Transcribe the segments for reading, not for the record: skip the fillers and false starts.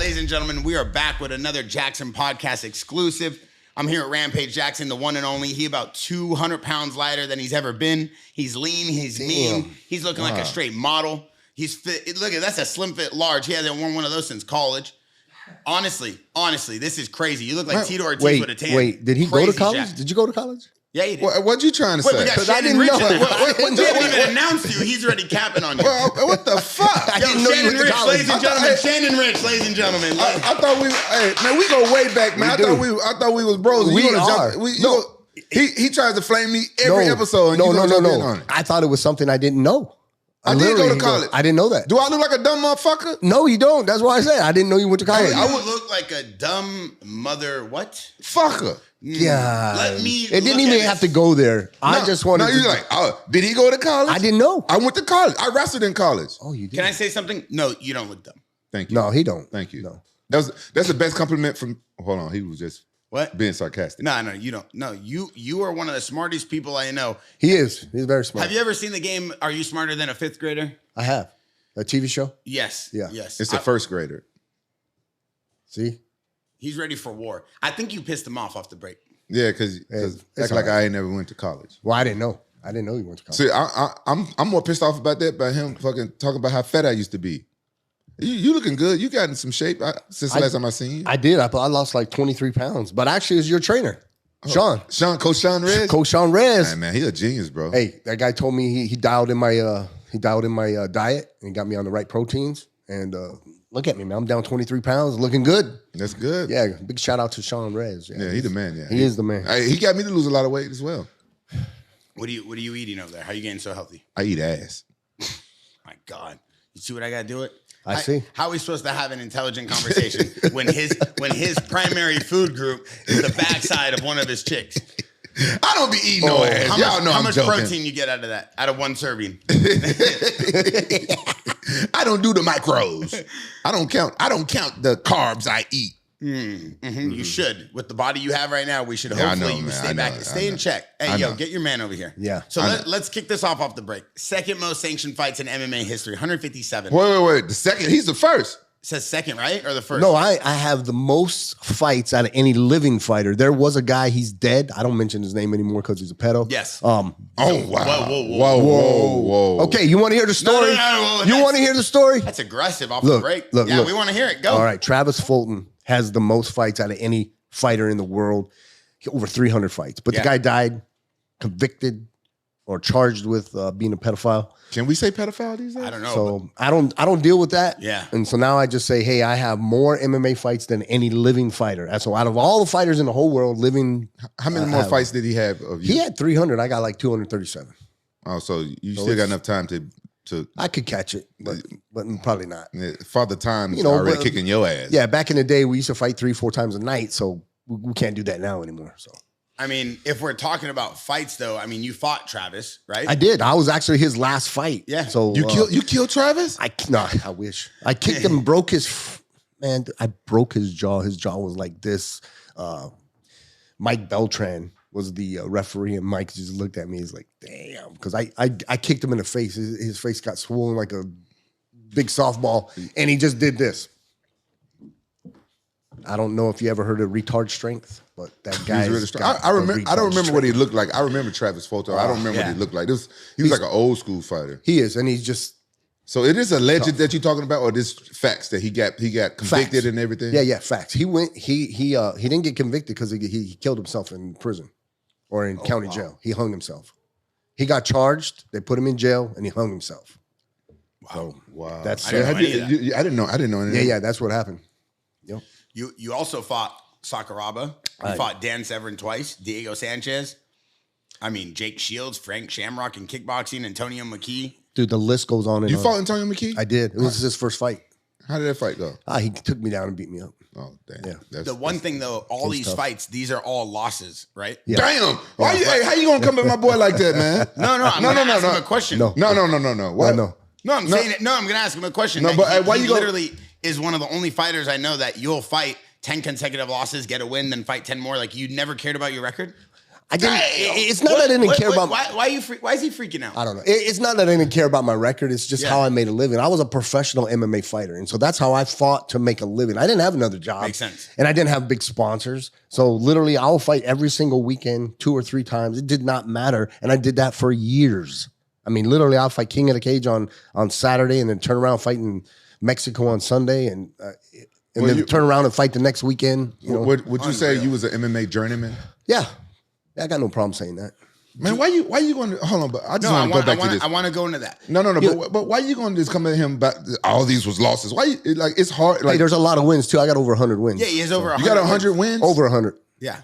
ladies and gentlemen, we are back with another JAXXON podcast exclusive. I'm here at Rampage. JAXXON, the one and only. He about 200 pounds lighter than he's ever been. He's lean. He's mean. He's looking like a straight model. He's fit. Look at that's a slim fit large. He hasn't worn one of those since college. Honestly, this is crazy. You look like Tito Ortiz with a tan. Wait, did he go to college? Did you go to college? Yeah, he did. What you trying to say? We got Shannon Ritch. We haven't even announced you. He's already capping on you. Well, what the fuck? Shannon Ritch, ladies and gentlemen. Shannon Ritch, ladies and gentlemen. I thought man, we go way back, man. I thought we was bros. We are. He tries to flame me every episode. No. I thought it was something I didn't know. I did go to college. I didn't know that. Do I look like a dumb motherfucker? No, you don't. That's why I said I didn't know you went to college. I would look like a dumb mother. What? Fucker. Yeah. Let me. It didn't even have to go there. I just wanted. No, you're like, did he go to college? I didn't know. I went to college. I wrestled in college. Oh, you did. Can I say something? No, you don't look dumb. Thank you. No, he don't. Thank you. No. That's the best compliment from. Hold on, he was just being sarcastic. No, you don't. No, you are one of the smartest people I know. He is. He's very smart. Have you ever seen the game Are You Smarter Than a Fifth Grader? I have. A TV show? Yes. Yeah. Yes. It's a first grader. See? He's ready for war. I think you pissed him off the break. Yeah, because act like I ain't never went to college. Well, I didn't know. I didn't know you went to college. See, I'm more pissed off about that by him fucking talking about how fat I used to be. You looking good. You got in some shape since the last time I seen you. I did. I lost like 23 pounds. But actually, it was your trainer, Sean. Coach Sean Rez? Coach Sean Rez. Hey, man, he's a genius, bro. Hey, that guy told me he dialed in my diet and got me on the right proteins. And look at me, man. I'm down 23 pounds, looking good. That's good. Yeah, big shout out to Sean Rez. Yeah, he's the man. Yeah, he is the man. He got me to lose a lot of weight as well. What are you eating over there? How are you getting so healthy? I eat ass. My God, you see what I gotta do it? I see. How are we supposed to have an intelligent conversation when his primary food group is the backside of one of his chicks? I don't be eating no ass. Y'all know how I'm much joking. protein you get out of that? Out of one serving? I don't do the macros. I don't count the carbs I eat. You should. With the body you have right now, we should hopefully stay in check. Hey, get your man over here. Yeah. So let's kick this off the break. Second most sanctioned fights in MMA history, 157. Wait. The second, he's the first. It says second, right? Or the first? No, I have the most fights out of any living fighter. There was a guy, he's dead. I don't mention his name anymore because he's a pedo. Yes. Oh, wow. Whoa. Okay, you want to hear the story? No, you want to hear the story? That's aggressive off the break. Look. We want to hear it. Go. All right, Travis Fulton has the most fights out of any fighter in the world. Over 300 fights. But the guy died, convicted, or charged with being a pedophile. Can we say pedophile these days? I don't know. So I don't deal with that. Yeah. And so now I just say, hey, I have more MMA fights than any living fighter. And so out of all the fighters in the whole world living, how many more fights did he have of you? He had 300. I got like 237. Oh, so you still got enough time to I could catch it, but probably not. Father Time's already kicking your ass. Yeah, back in the day, we used to fight 3-4 times a night, so we can't do that now anymore. So. I mean, if we're talking about fights, though, I mean, you fought Travis, right? I did. I was actually his last fight. Yeah. So you killed Travis? No, I wish. I kicked him, broke his man. I broke his jaw. His jaw was like this. Mike Beltran was the referee, and Mike just looked at me. He's like, "Damn," because I kicked him in the face. His face got swollen like a big softball, and he just did this. I don't know if you ever heard of retard strength, but that guy. Really I don't remember what he looked like. I remember Travis Fulton. I don't remember what he looked like. He was like an old school fighter. He is, and he's just. So it is alleged that you're talking about, or this facts that he got convicted facts. And everything. Yeah, facts. He didn't get convicted because he killed himself in prison or in county jail. He hung himself. He got charged. They put him in jail, and he hung himself. Wow. That's I didn't know anything. Yeah, that's what happened. Yep. You also fought Sakuraba. You fought Dan Severn twice. Diego Sanchez. I mean, Jake Shields, Frank Shamrock in kickboxing, Antonio McKee. Dude, the list goes on and You on. fought Antonio McKee? I did. It was his first fight. How did that fight go? He took me down and beat me up. Oh, damn. Yeah. The one thing, though, all these fights, these are all losses, right? Yeah. Damn. How you going to come at my boy like that, man? No. I'm going to ask him a question. No. What? No, I'm saying it. No, I'm going to ask him a question. No, but why you literally is one of the only fighters I know that you'll fight 10 consecutive losses, get a win, then fight 10 more. Like, you never cared about your record? I didn't. It's not that I didn't care about. Why is he freaking out? I don't know. It's not that I didn't care about my record. It's just how I made a living. I was a professional MMA fighter, and so that's how I fought to make a living. I didn't have another job. Makes sense. And I didn't have big sponsors. So literally, I'll fight every single weekend, 2 or 3 times. It did not matter, and I did that for years. I mean, literally, I'll fight King of the Cage on Saturday, and then turn around fighting Mexico on Sunday, and then turn around and fight the next weekend. Would you say you was an MMA journeyman? Yeah. I got no problem saying that. Man, why you going to hold on? But I just want to go back to this. I want to go into that. No. But why you going to just come at him about all these was losses? Why it's hard? Like, hey, there's a lot of wins too. I got over 100 wins. Yeah, he has over 100. You got 100 wins? Over 100. Yeah.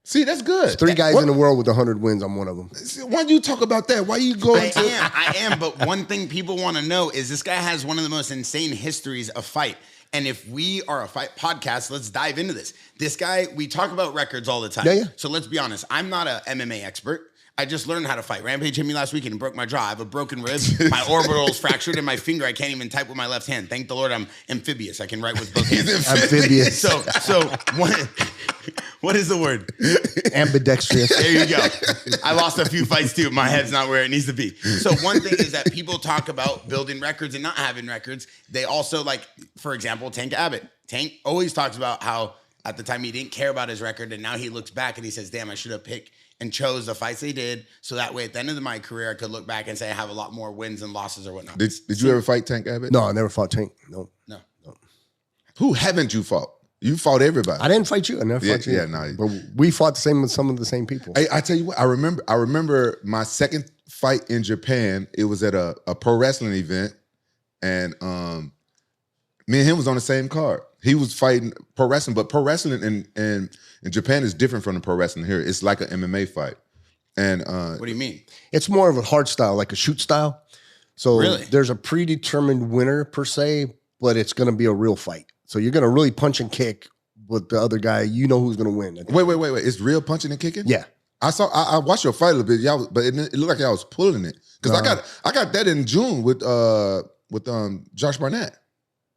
See, that's good. There's 3 guys in the world with 100 wins. I'm one of them. Why do you talk about that? Why you go? I am. But one thing people want to know is this guy has one of the most insane histories of fight. And if we are a fight podcast, let's dive into this. This guy, we talk about records all the time. Yeah. So let's be honest. I'm not an MMA expert. I just learned how to fight. Rampage hit me last weekend and broke my jaw. I have a broken rib. My orbital is fractured in my finger. I can't even type with my left hand. Thank the Lord I'm amphibious. I can write with both hands. Amphibious. So what is the word? Ambidextrous. There you go. I lost a few fights too. My head's not where it needs to be. So one thing is that people talk about building records and not having records. They also, like, for example, Tank Abbott. Tank always talks about how at the time he didn't care about his record, and now he looks back and he says, damn, I should have picked and chose the fights they did, so that way at the end of my career I could look back and say I have a lot more wins and losses or whatnot. Did you ever fight Tank Abbott? No, I never fought Tank. No. Who haven't you fought? You fought everybody. I didn't fight you. I never fought you. Yeah, no. But we fought the same with some of the same people. I tell you what, I remember my second fight in Japan. It was at a pro wrestling event, and me and him was on the same card. He was fighting pro wrestling, but pro wrestling in Japan is different from the pro wrestling here. It's like an MMA fight. And what do you mean? It's more of a hard style, like a shoot style. So Really? There's a predetermined winner per se, but it's going to be a real fight. So you're going to really punch and kick with the other guy. You know who's going to win. Wait. It's real punching and kicking? Yeah. I watched your fight a little bit, y'all, but it looked like y'all was pulling it. Because I got that in June with Josh Barnett.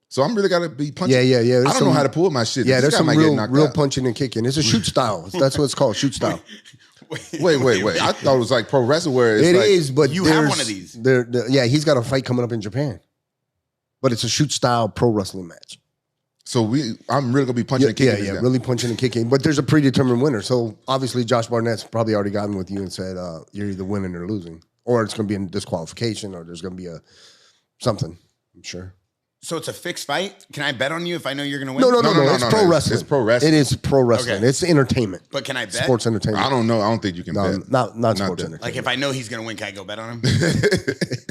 So I'm really got to be punching. Yeah. I don't know how to pull my shit. Yeah, This there's guy some might get real out. punching and kicking. It's a shoot style. That's what it's called, shoot style. Wait. I thought it was like pro wrestling where it's It like, is, but you have one of these. Yeah, he's got a fight coming up in Japan. But it's a shoot style pro wrestling match. So I'm really gonna be punching and kicking. Yeah, really punching and kicking. But there's a predetermined winner. So obviously Josh Barnett's probably already gotten with you and said you're either winning or losing. Or it's gonna be a disqualification, or there's gonna be something, I'm sure. So it's a fixed fight? Can I bet on you if I know you're going to win? No. It's pro wrestling. It's pro wrestling. It is pro wrestling. Okay. It's entertainment. But can I bet? Sports entertainment. I don't know. I don't think you can bet. Not sports that. entertainment. Like if I know he's going to win, can I go bet on him?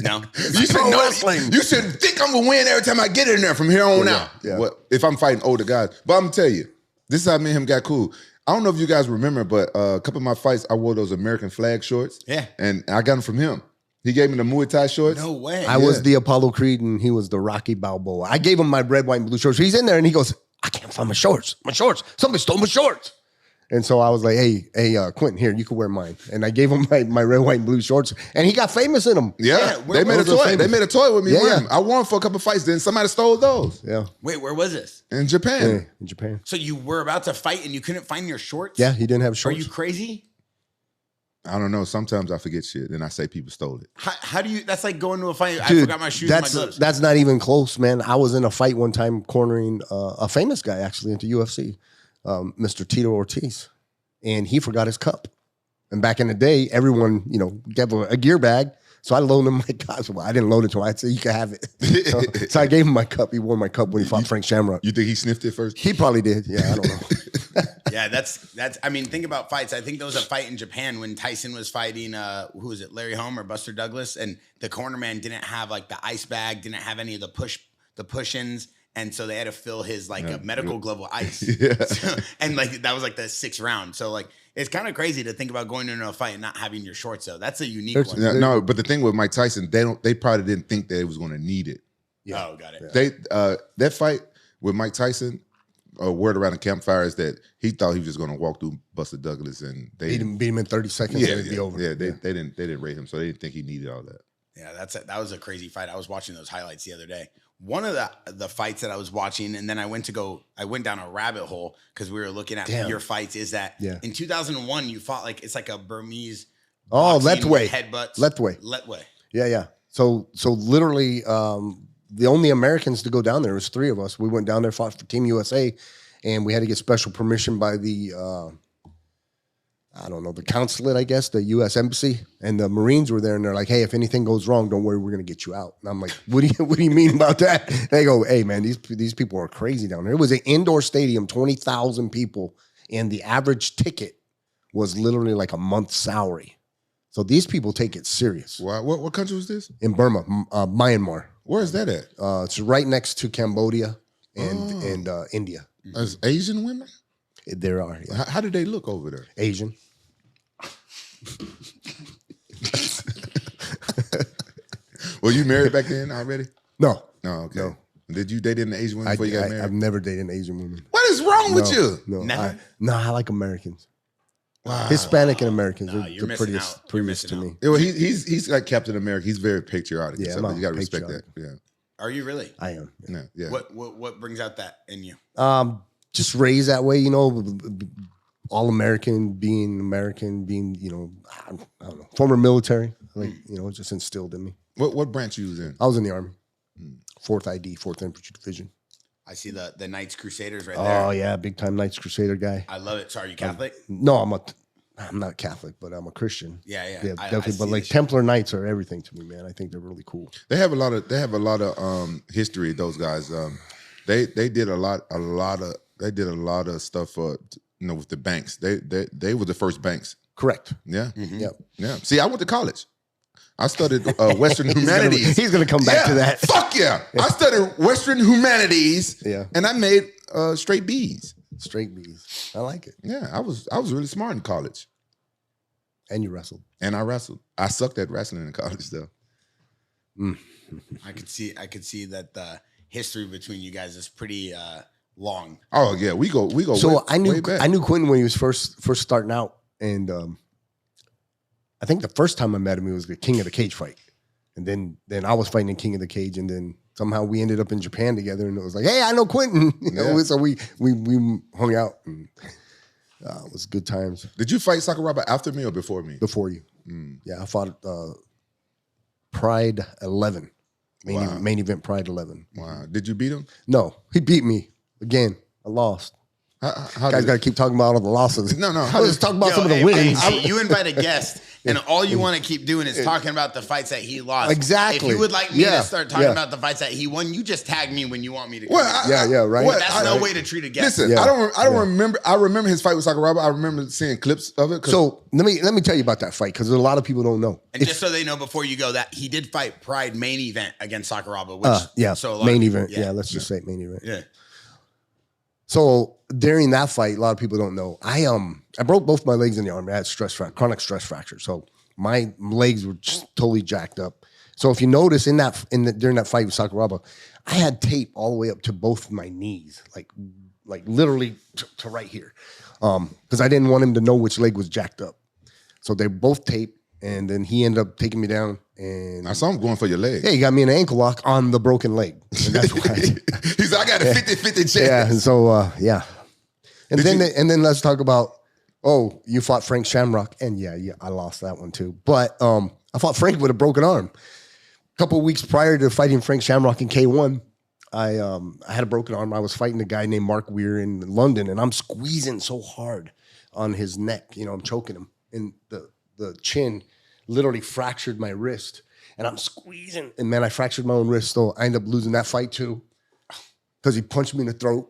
No. You should think I'm gonna win every time I get in there from here on out. Yeah. What if I'm fighting older guys? But I'm gonna tell you, this is how me and him got cool. I don't know if you guys remember, but a couple of my fights, I wore those American flag shorts. Yeah. And I got them from him. He gave me the Muay Thai shorts. No way. I was the Apollo Creed and he was the Rocky Balboa. I gave him my red, white, and blue shorts. He's in there and he goes, I can't find my shorts. Somebody stole my shorts. And so I was like, hey, Quentin, here, you can wear mine. And I gave him my red, white, and blue shorts. And he got famous in them. Yeah. They made a toy. They made a toy with me. Yeah. I won for a couple fights. Then somebody stole those. Yeah. Wait, where was this? In Japan. Yeah, in Japan. So you were about to fight and you couldn't find your shorts? Yeah, he didn't have Are shorts. you crazy? I don't know. Sometimes I forget shit. Then I say people stole it. How do you, that's like going to a fight. Dude, I forgot my shoes and my gloves. That's not even close, man. I was in a fight one time cornering a famous guy actually into UFC, Mr. Tito Ortiz. And he forgot his cup. And back in the day, everyone, gave a gear bag. So I loaned him my cup. Well, I didn't loan it to him. I said, you can have it. So I gave him my cup. He wore my cup when he fought Frank Shamrock. You think he sniffed it first? He probably did. Yeah, I don't know. Yeah, that's. I mean, think about fights. I think there was a fight in Japan when Tyson was fighting, who was it, Larry Holm or Buster Douglas? And the corner man didn't have like the ice bag, didn't have any of the push-ins. And so they had to fill his a medical glove with ice. Yeah. So, and that was like the 6th round. So it's kind of crazy to think about going into a fight and not having your shorts though. That's a unique one. Yeah, no, but the thing with Mike Tyson, they probably didn't think that it was going to need it. Yeah. Oh, got it. They that fight with Mike Tyson, word around the campfire is that he thought he was just going to walk through Buster Douglas and they beat him in 30 seconds and it'd be over. Yeah, they didn't rate him, so they didn't think he needed all that. Yeah, that was a crazy fight. I was watching those highlights the other day. One of the fights that I was watching, and then I went down a rabbit hole because we were looking at your fights, is that in 2001 you fought it's like a Burmese Letway headbutts. Letway. Yeah. So literally the only Americans to go down there was 3 of us. We went down there, fought for Team USA, and we had to get special permission by the I don't know, the consulate, I guess, the U.S. Embassy, and the Marines were there, and they're like, hey, if anything goes wrong, don't worry, we're going to get you out. And I'm like, what do you mean about that? They go, hey, man, these people are crazy down there. It was an indoor stadium, 20,000 people, and the average ticket was literally like a month's salary. So these people take it serious. Wow. What country was this? In Burma, Myanmar. Where is that at? It's right next to Cambodia and India. As Asian women? There are. Yeah. How do they look over there? Asian. Were you married back then already? No. Okay. No. Did you date an Asian woman before you got married? I've never dated an Asian woman. What is wrong with you? No. Never? I like Americans. Wow. Hispanic and Americans No, are you're the missing prettiest, out. You're prettiest to missing me. Yeah, well, he's like Captain America. He's very patriotic. Yeah, and stuff. I'm You got to respect that. patriotic. Yeah. Are you really? I am. Yeah. What brings out that in you? Just raised that way, all American, being, I don't know, former military, just instilled in me. What branch you was in? I was in the Army, 4th ID, 4th Infantry Division. I see the Knights Crusaders right there. Oh yeah, big time Knights Crusader guy. I love it. So are you Catholic? No, I'm not Catholic, but I'm a Christian. Yeah. Definitely. But like Templar Knights are everything to me, man. I think they're really cool. They have a lot of history. Those guys, they did a lot of stuff. With the banks. They were the first banks. Correct. Yeah. Mm-hmm. Yep. Yeah. See, I went to college. I studied Western Humanities. He's gonna come back to that. Fuck yeah. I studied Western Humanities. Yeah. And I made straight B's. Straight B's. I like it. Yeah, I was really smart in college. And you wrestled. And I wrestled. I sucked at wrestling in college though. I could see that the history between you guys is pretty long. Oh yeah, we go. So way back. I knew Quentin when he was first starting out, and I think the first time I met him, it was the King of the Cage fight, and then I was fighting in King of the Cage, and then somehow we ended up in Japan together, and it was like, hey, I know Quentin, so we hung out, and it was good times. Did you fight Sakuraba after me or before me? Before you, yeah, I fought Pride 11, main event Pride 11. Wow, did you beat him? No, he beat me again. I lost. How guys got to keep talking about all the losses. No. Let's talk about some of the wins. You invite a guest, and all you want to keep doing is talking about the fights that he lost. Exactly. If you would like me to start talking about the fights that he won, you just tag me when you want me to. Right. That's no way to treat a guest. Listen, I don't remember. I remember his fight with Sakuraba. I remember seeing clips of it. So let me tell you about that fight because a lot of people don't know. And just so they know, before you go, that he did fight Pride main event against Sakuraba. Which so main event. Yeah, let's just say main event. Yeah. So during that fight, a lot of people don't know. I broke both my legs in the Army. I had chronic stress fracture. So my legs were just totally jacked up. So if you notice during that fight with Sakuraba, I had tape all the way up to both my knees, like literally to right here, because I didn't want him to know which leg was jacked up. So they both taped, and then he ended up taking me down. And I saw him going for your leg. Yeah, he got me an ankle lock on the broken leg. And that's why He's like, I got a 50-50 chance. Yeah, and so And then let's talk about, you fought Frank Shamrock. And yeah, I lost that one too. But I fought Frank with a broken arm. A couple of weeks prior to fighting Frank Shamrock in K1, I had a broken arm. I was fighting a guy named Mark Weir in London, and I'm squeezing so hard on his neck. I'm choking him. And the chin literally fractured my wrist. And I'm squeezing. And man, I fractured my own wrist. So I ended up losing that fight too because he punched me in the throat.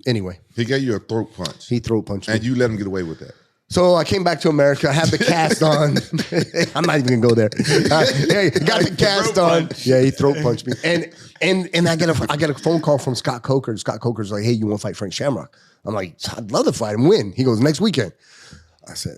Anyway. He gave you a throat punch. He throat punched me. And you let him get away with that. So I came back to America. I had the cast on. I'm not even gonna go there. Got the cast on. Yeah, he throat punched me. And I get a phone call from Scott Coker. Scott Coker's like, hey, you want to fight Frank Shamrock? I'm like, I'd love to fight him. Win. He goes, next weekend. I said,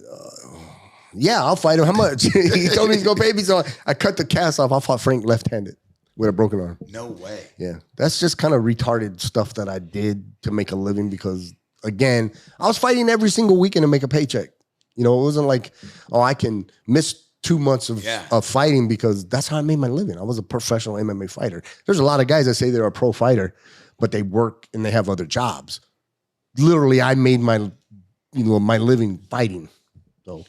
yeah, I'll fight him. How much? He told me he's gonna pay me. So I cut the cast off. I fought Frank left-handed with a broken arm. No way. Yeah, that's just kind of retarded stuff that I did to make a living because, again, I was fighting every single weekend to make a paycheck. It wasn't like, I can miss 2 months of fighting because that's how I made my living. I was a professional MMA fighter. There's a lot of guys that say they're a pro fighter, but they work and they have other jobs. Literally, I made my living fighting. So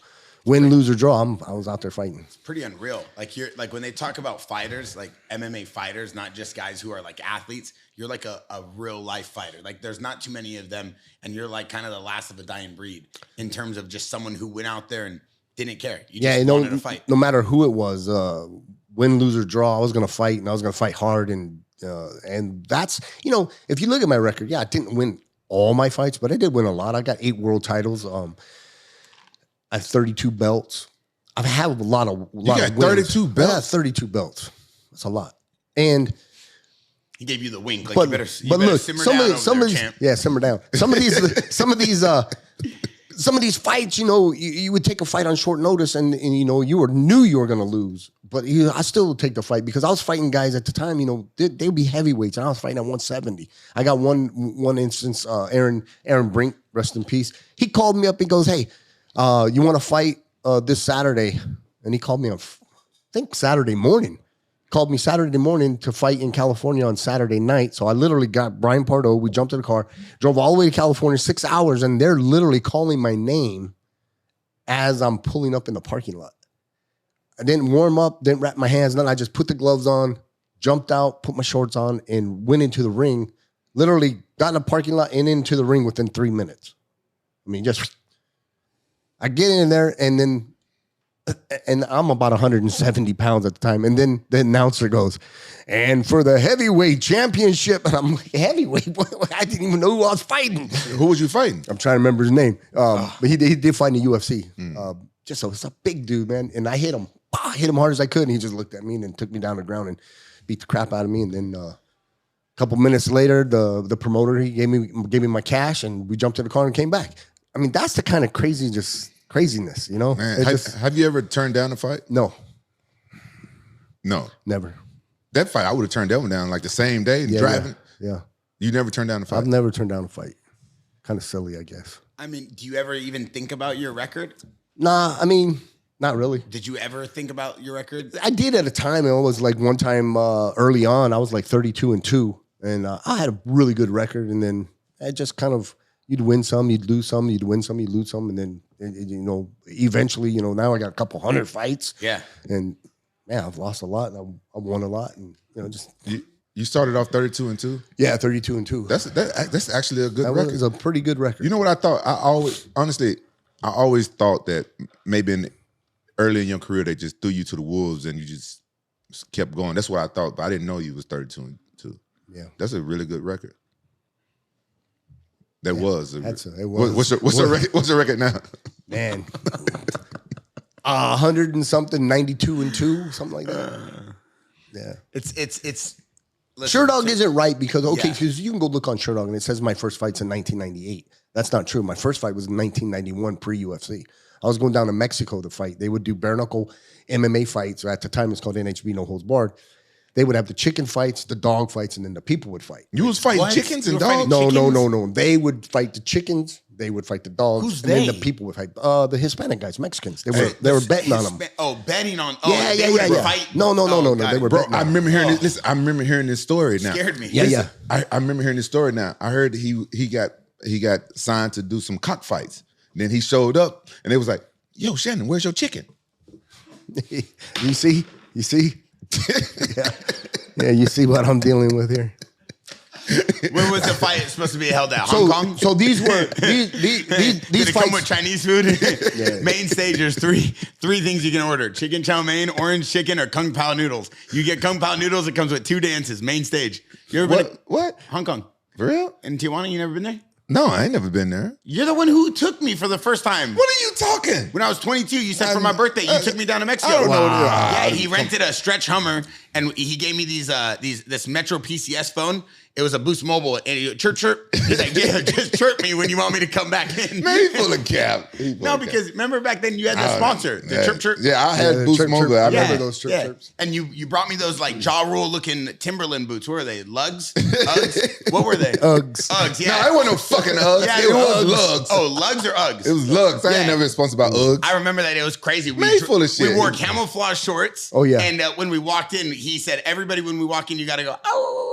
win, lose, or draw, I was out there fighting. It's pretty unreal. Like when they talk about fighters, like MMA fighters, not just guys who are like athletes, you're like a real life fighter. Like there's not too many of them, and you're like kind of the last of a dying breed in terms of just someone who went out there and didn't care. You just wanted to fight. No matter who it was, win, lose, or draw, I was gonna fight, and I was gonna fight hard, and that's if you look at my record, I didn't win all my fights, but I did win a lot. I got 8 world titles. I have 32 belts. I've had a lot of you got 32 belts. I got 32 belts. That's a lot. And he gave you the wink. Like but, you better look, simmer down simmer down. Some of these fights, you would take a fight on short notice, and you knew you were gonna lose, but I still would take the fight because I was fighting guys at the time. They'd be heavyweights, and I was fighting at 170. I got one instance. Aaron Brink, rest in peace. He called me up and goes, "Hey, you want to fight this Saturday?" And he called me on, I think Saturday morning. Called me Saturday morning to fight in California on Saturday night. So I literally got Brian Pardo. We jumped in the car, drove all the way to California, 6 hours, and they're literally calling my name as I'm pulling up in the parking lot. I didn't warm up, didn't wrap my hands, nothing. I just put the gloves on, jumped out, put my shorts on, and went into the ring. Literally got in the parking lot and into the ring within 3 minutes. I mean, I get in there, and I'm about 170 pounds at the time. And then the announcer goes, "And for the heavyweight championship," and I'm like, "Heavyweight? I didn't even know who I was fighting." Who was you fighting? I'm trying to remember his name. But he did fight in the UFC. It's a big dude, man. And I hit him hard as I could. And he just looked at me and then took me down the ground and beat the crap out of me. And then a couple minutes later, the promoter, he gave me my cash, and we jumped in the car and came back. I mean, that's the kind of craziness, Man, have you ever turned down a fight? No. No. Never. That fight, I would have turned that one down like the same day, driving. Yeah. You never turned down a fight? I've never turned down a fight. Kind of silly, I guess. I mean, do you ever even think about your record? Nah, I mean, not really. Did you ever think about your record? I did at a time. It was like one time early on, I was like 32-2, and I had a really good record. And then I just kind of, you'd win some, you'd lose some, you'd win some, you'd lose some, and then eventually, now I got a couple hundred fights. Yeah, and I've lost a lot, and I've won a lot, and just. You started off 32-2. Yeah, 32-2. That's actually a good record. That is a pretty good record. You know what I thought? I always thought that maybe early in your career they just threw you to the wolves and you just kept going. That's what I thought, but I didn't know you was 32-2. Yeah, that's a really good record. It was. What's the record now? Man, 100 and something, 92-2, something like that. Yeah, it's. Sherdog isn't right because you can go look on Sherdog and it says my first fight's in 1998. That's not true. My first fight was in 1991 pre-UFC. I was going down to Mexico to fight. They would do bare knuckle MMA fights. Or at the time, it's called NHB, No Holds Barred. They would have the chicken fights, the dog fights, and then the people would fight. You was fighting chickens and dogs? No. They would fight the chickons. They would fight the dogs. Who's and they? Then the people would fight the Hispanic guys, Mexicans. They were betting on them. Betting on. Yeah. Fight? No. They were betting I remember hearing this. I remember hearing this story now. Scared me. Yeah. I remember hearing this story now. I heard he got signed to do some cockfights. Then he showed up and it was like, "Yo, Shannon, where's your chicken?" You see? Yeah, you see what I'm dealing with here. When was the fight supposed to be held at? Hong Kong? So these Did it fights come with Chinese food? Yeah. Main stage, there's three things you can order: chicken chow mein, orange chicken, or kung pao noodles. You get kung pao noodles, it comes with 2 dances. Main stage. You ever been What? Hong Kong. For real? In Tijuana, you never been there? No, I ain't never been there. You're the one who took me for the first time. What are you talking? When I was 22, you said for my birthday, you took me down to Mexico. I don't know. Yeah, he rented a stretch Hummer, and he gave me this Metro PCS phone. It was a Boost Mobile, and he chirp. He's like, yeah, just chirp me when you want me to come back in. Man, he full of cap. No, because remember back then you had the sponsor, the chirp. Yeah, I had Boost Mobile. I remember those chirps. And you brought me those like Rule looking Timberland boots. What were they? Lugs? Uggs? What were they? Uggs. Uggs, yeah. No, it wasn't no fucking Uggs. Yeah, it was Uggs. lugs. Oh, lugs or Uggs? It was lugs. I ain't never been sponsored by Uggs. I remember that. It was crazy. Man, full of shit. We wore camouflage shorts. Oh, yeah. And when we walked in, he said, everybody, when we walk in, you got to go, oh.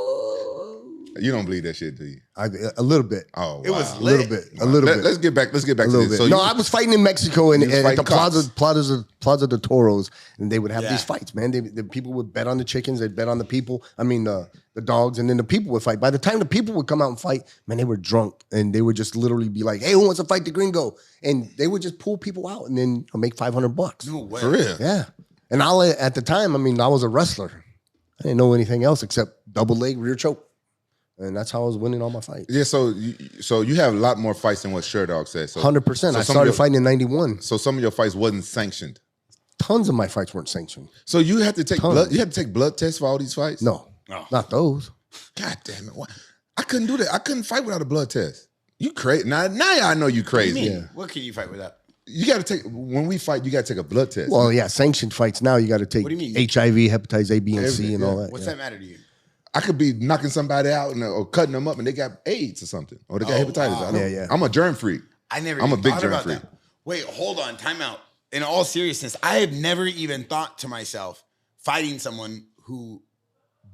You don't believe that shit, do you? A little bit. Oh, wow. It was A little bit. A little bit. Let's get back to A little this. bit. So No, I was fighting in Mexico and You was at the fighting Plaza de Toros, and they would have Yeah. these fights, man. The people would bet on the chickens, they'd bet on the people. I mean, the dogs, and then the people would fight. By the time the people would come out and fight, man, they were drunk, and they would just literally be like, "Hey, who wants to fight the Gringo?" And they would just pull people out, and then make $500. No way. For real. Yeah, and at the time, I mean, I was a wrestler. I didn't know anything else except double leg rear choke. And that's how I was winning all my fights. Yeah, so you have a lot more fights than what Sure Dog said. So 100%. I started fighting in 91. So some of your fights wasn't sanctioned. Tons of my fights weren't sanctioned. So you had to take Tons. blood. You had to take blood tests for all these fights. No, not those. God damn it! Why? I couldn't do that. I couldn't fight without a blood test. You crazy? Now I know you crazy. What do you mean? What can you fight without? You got to take when we fight. You got to take a blood test. Well, yeah, sanctioned fights now. You got to take What do you mean? HIV, hepatitis A, B, and C, and all that. What's that matter to you? I could be knocking somebody out or cutting them up, and they got AIDS or something, or they got hepatitis. wow. I don't, Yeah. I'm a germ freak. I'm I'm a big germ freak. that. Wait, hold on. Time out. In all seriousness, I have never even thought to myself, fighting someone who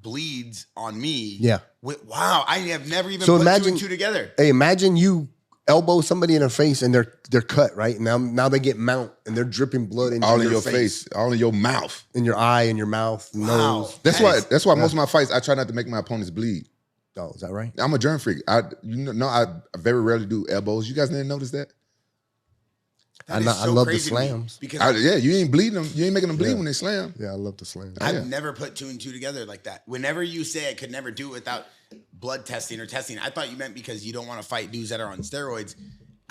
bleeds on me. Yeah. Wow. I have never even So put imagine- two and two together. Hey, imagine you elbow somebody in the face and they're cut, right? Now they get mount and they're dripping blood into All in your face, all in your mouth. in your eye, in your mouth, Wow. nose. That's why most of my fights I try not to make my opponents bleed. Oh, is that right? I'm a germ freak. I very rarely do elbows. You guys didn't notice that? That is I so love the crazy to me, slams. because You ain't bleeding them. You ain't making them bleed when they slam. Yeah, I love the slam. I've never put two and two together like that. Whenever you say I could never do it without blood testing or testing, I thought you meant because you don't want to fight dudes that are on steroids.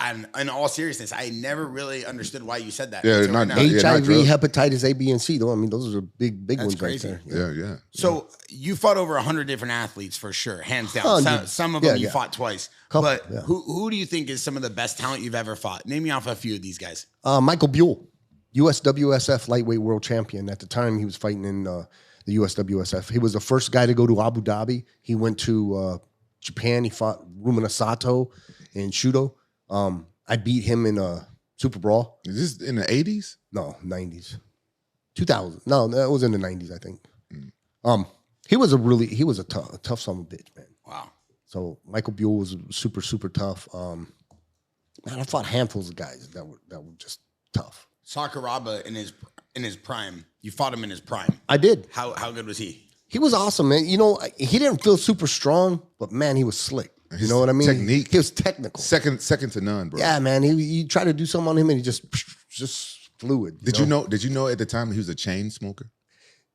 And in all seriousness, I never really understood why you said that. Yeah, until not- now. not- yeah, HIV, drugs. hepatitis A, B, and C, though. I mean, those are big ones crazy. right there. Yeah. So you fought over 100 different athletes for sure, hands down. Hundreds. Some of them Yeah, you yeah. fought twice. Couple, but yeah. who do you think is some of the best talent you've ever fought? Name me off a few of these guys. Michael Buell, USWSF lightweight world champion. At the time, he was fighting in the USWSF. He was the first guy to go to Abu Dhabi. He went to Japan. He fought Rumina Sato in Shudo. I beat him in a Super Brawl. Is this in the 80s? No, 90s. 2000. No, that was in the 90s, I think. He was a tough son of a bitch, man. Wow. So Michael Buell was super, super tough. Man, I fought handfuls of guys that were just tough. Sakuraba in his prime. You fought him in his prime. I did. How good was he? He was awesome, man. You know, he didn't feel super strong, but man, he was slick. You know what I mean? Technique. He was technical. Second to none, bro. Yeah, man. He tried to do something on him, and he just fluid. Did you know at the time he was a chain smoker?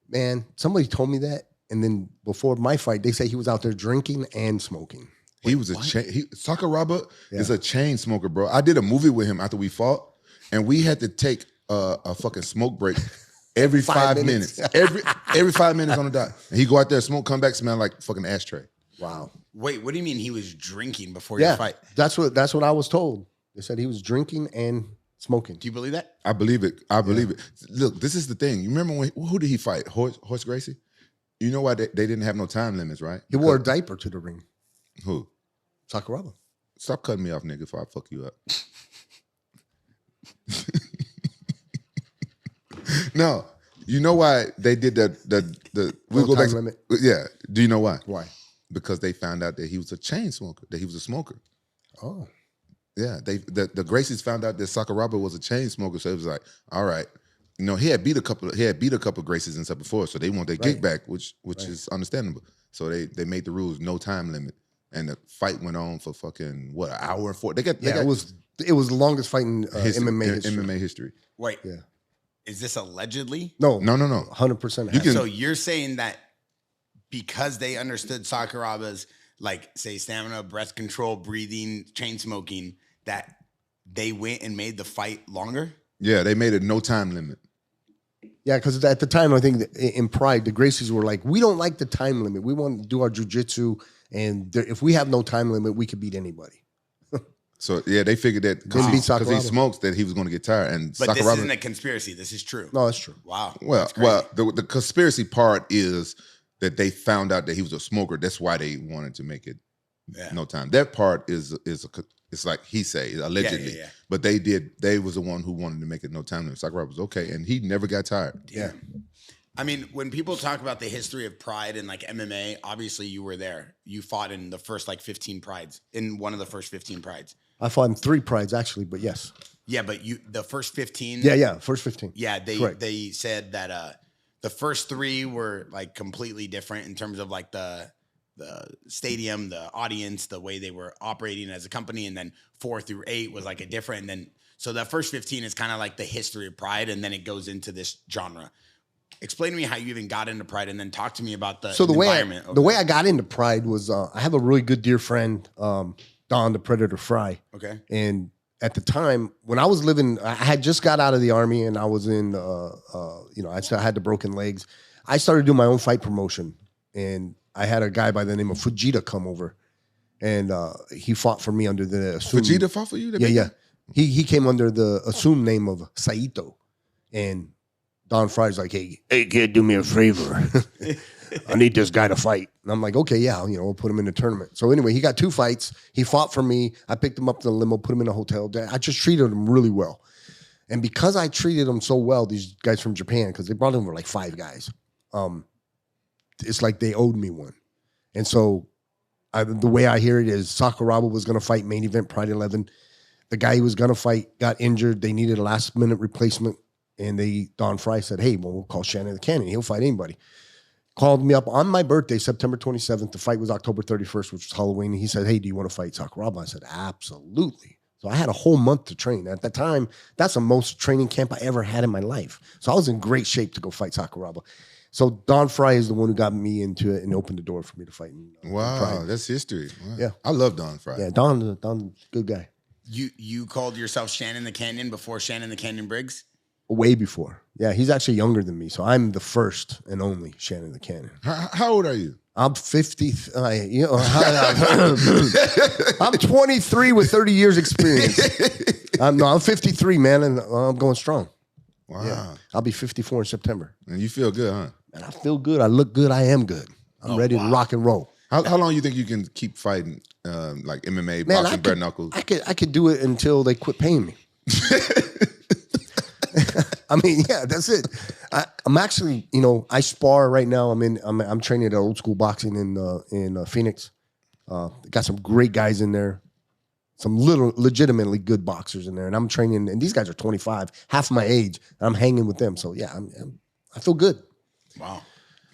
Man, somebody told me that, and then before my fight, they say he was out there drinking and smoking. He was a chain. Sakuraba is a chain smoker, bro. I did a movie with him after we fought, and we had to take a fucking smoke break every 5 minutes. every 5 minutes on the dot. And he go out there, smoke, come back, smell like fucking ashtray. Wow. Wait, what do you mean he was drinking before your fight? That's what I was told. They said he was drinking and smoking. Do you believe that? I believe it. I believe it. Look, this is the thing. You remember who did he fight? Horace Gracie? You know why they didn't have no time limits, right? He wore a diaper to the ring. Who? Sakuraba. Stop cutting me off, nigga, before I fuck you up. No. You know why they did we'll go back time limit? Yeah. Do you know why? Why? Because they found out that he was a chain smoker, that he was a smoker. Oh. Yeah. The Gracies found out that Sakuraba was a chain smoker, so it was like, all right. You know, he had beat a couple of Gracies and stuff before, so they want their gig back, which is understandable. So they made the rules no time limit. And the fight went on for fucking what, an hour and 4. It was the longest fight in MMA history. Wait. Yeah. Is this allegedly? No. 100%. So you're saying that because they understood Sakuraba's, like, say, stamina, breath control, breathing, chain smoking, that they went and made the fight longer? Yeah, they made it no time limit. Yeah, because at the time, I think in Pride, the Gracies were like, we don't like the time limit. We want to do our jiu-jitsu, and if we have no time limit, we could beat anybody. So, yeah, they figured that because he smokes that he was going to get tired. But this isn't a conspiracy. This is true. No, that's true. Wow. Well, the conspiracy part is that they found out that he was a smoker. That's why they wanted to make it no time. That part it's like he say, allegedly. Yeah. But they was the one who wanted to make it no time. And Sakuraba was okay. And he never got tired. Yeah. I mean, when people talk about the history of Pride and like MMA, obviously you were there. You fought in the first like 15 Prides, in one of the first 15 Prides. I fought in 3 Prides actually, but yes. Yeah, but the first 15. Yeah, first 15. Yeah, they said that the first 3 were like completely different in terms of like the stadium, the audience, the way they were operating as a company, and then 4 through 8 was like a different. And then so that first 15 is kind of like the history of Pride, and then it goes into this genre. Explain to me how you even got into Pride, and then talk to me about the environment. The way I got into Pride was I have a really good dear friend, Don the Predator Fry. Okay. And at the time when I was living, I had just got out of the Army, and I was in, I still had the broken legs. I started doing my own fight promotion, and I had a guy by the name of Fujita come over, and he fought for me under the assumed... Fujita fought for you? Yeah. He came under the assumed name of Saito, and Don Fry's like, hey kid, do me a favor. I need this guy to fight. And I'm like, okay, yeah, we'll put him in the tournament. So anyway, he got 2 fights. He fought for me. I picked him up to the limo, put him in a hotel. I just treated him really well. And because I treated him so well, these guys from Japan, because they brought him like 5 guys, it's like they owed me one. And so the way I hear it is Sakuraba was going to fight main event Pride 11. The guy he was going to fight got injured. They needed a last-minute replacement. And Don Fry said, hey, well, we'll call Shannon the Cannon. He'll fight anybody. Called me up on my birthday, September 27th. The fight was October 31st, which was Halloween. And he said, hey, do you want to fight Sakuraba? I said, absolutely. So I had a whole month to train. At that time, that's the most training camp I ever had in my life. So I was in great shape to go fight Sakuraba. So Don Fry is the one who got me into it and opened the door for me to fight. Wow, that's history. Wow. Yeah. I love Don Fry. Yeah, Don's good guy. You called yourself Shannon the Canyon before Shannon the Canyon Briggs? Way before. Yeah, he's actually younger than me. So I'm the first and only Shannon the Cannon. How old are you? I'm 50. I'm 23 with 30 years experience. I'm 53, man, and I'm going strong. Wow. Yeah, I'll be 54 in September. And you feel good, huh? And I feel good. I look good. I am good. I'm ready to rock and roll. How long you think you can keep fighting like MMA, boxing, bare knuckles? I could do it until they quit paying me. I mean, yeah, that's it. I'm actually, I spar right now. I'm training at old school boxing in Phoenix. Got some great guys in there, some legitimately good boxers in there, and I'm training. And these guys are 25, half my age. And I'm hanging with them, so yeah, I feel good. Wow,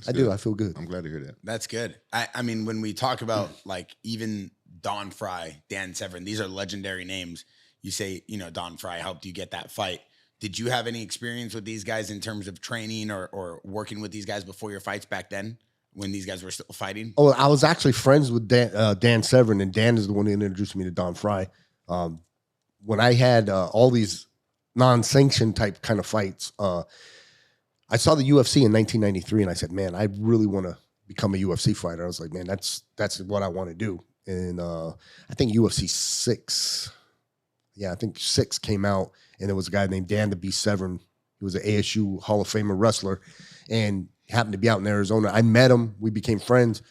I do. I feel good. I'm glad to hear that. That's good. I mean, when we talk about like even Don Fry, Dan Severn, these are legendary names. You say, Don Fry helped you get that fight. Did you have any experience with these guys in terms of training or working with these guys before your fights back then when these guys were still fighting? Oh, I was actually friends with Dan Severn, and Dan is the one who introduced me to Don Fry. When I had all these non-sanctioned type kind of fights, I saw the UFC in 1993, and I said, man, I really want to become a UFC fighter. I was like, man, that's what I want to do. And I think UFC 6, I think 6 came out, and there was a guy named Dan the Beast Severn. He was an ASU Hall of Famer wrestler, and happened to be out in Arizona. I met him. We became friends,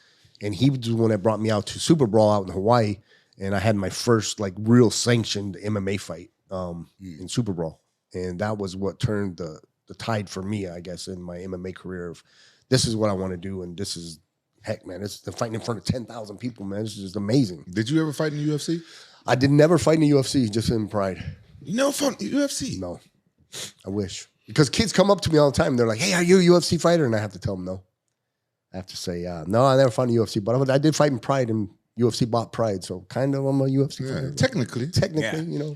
and he was the one that brought me out to Super Brawl out in Hawaii, and I had my first like real sanctioned MMA fight in Super Brawl, and that was what turned the tide for me, I guess, in my MMA career of this is what I want to do, and this is heck, man. It's the fighting in front of 10,000 people, man. This is just amazing. Did you ever fight in the UFC? I did never fight in the UFC, just in Pride. You never fought in the UFC? No. I wish. Because kids come up to me all the time. They're like, hey, are you a UFC fighter? And I have to tell them no. I have to say, no, I never fought in the UFC. But I did fight in Pride, and UFC bought Pride. So kind of I'm a UFC fighter. Technically,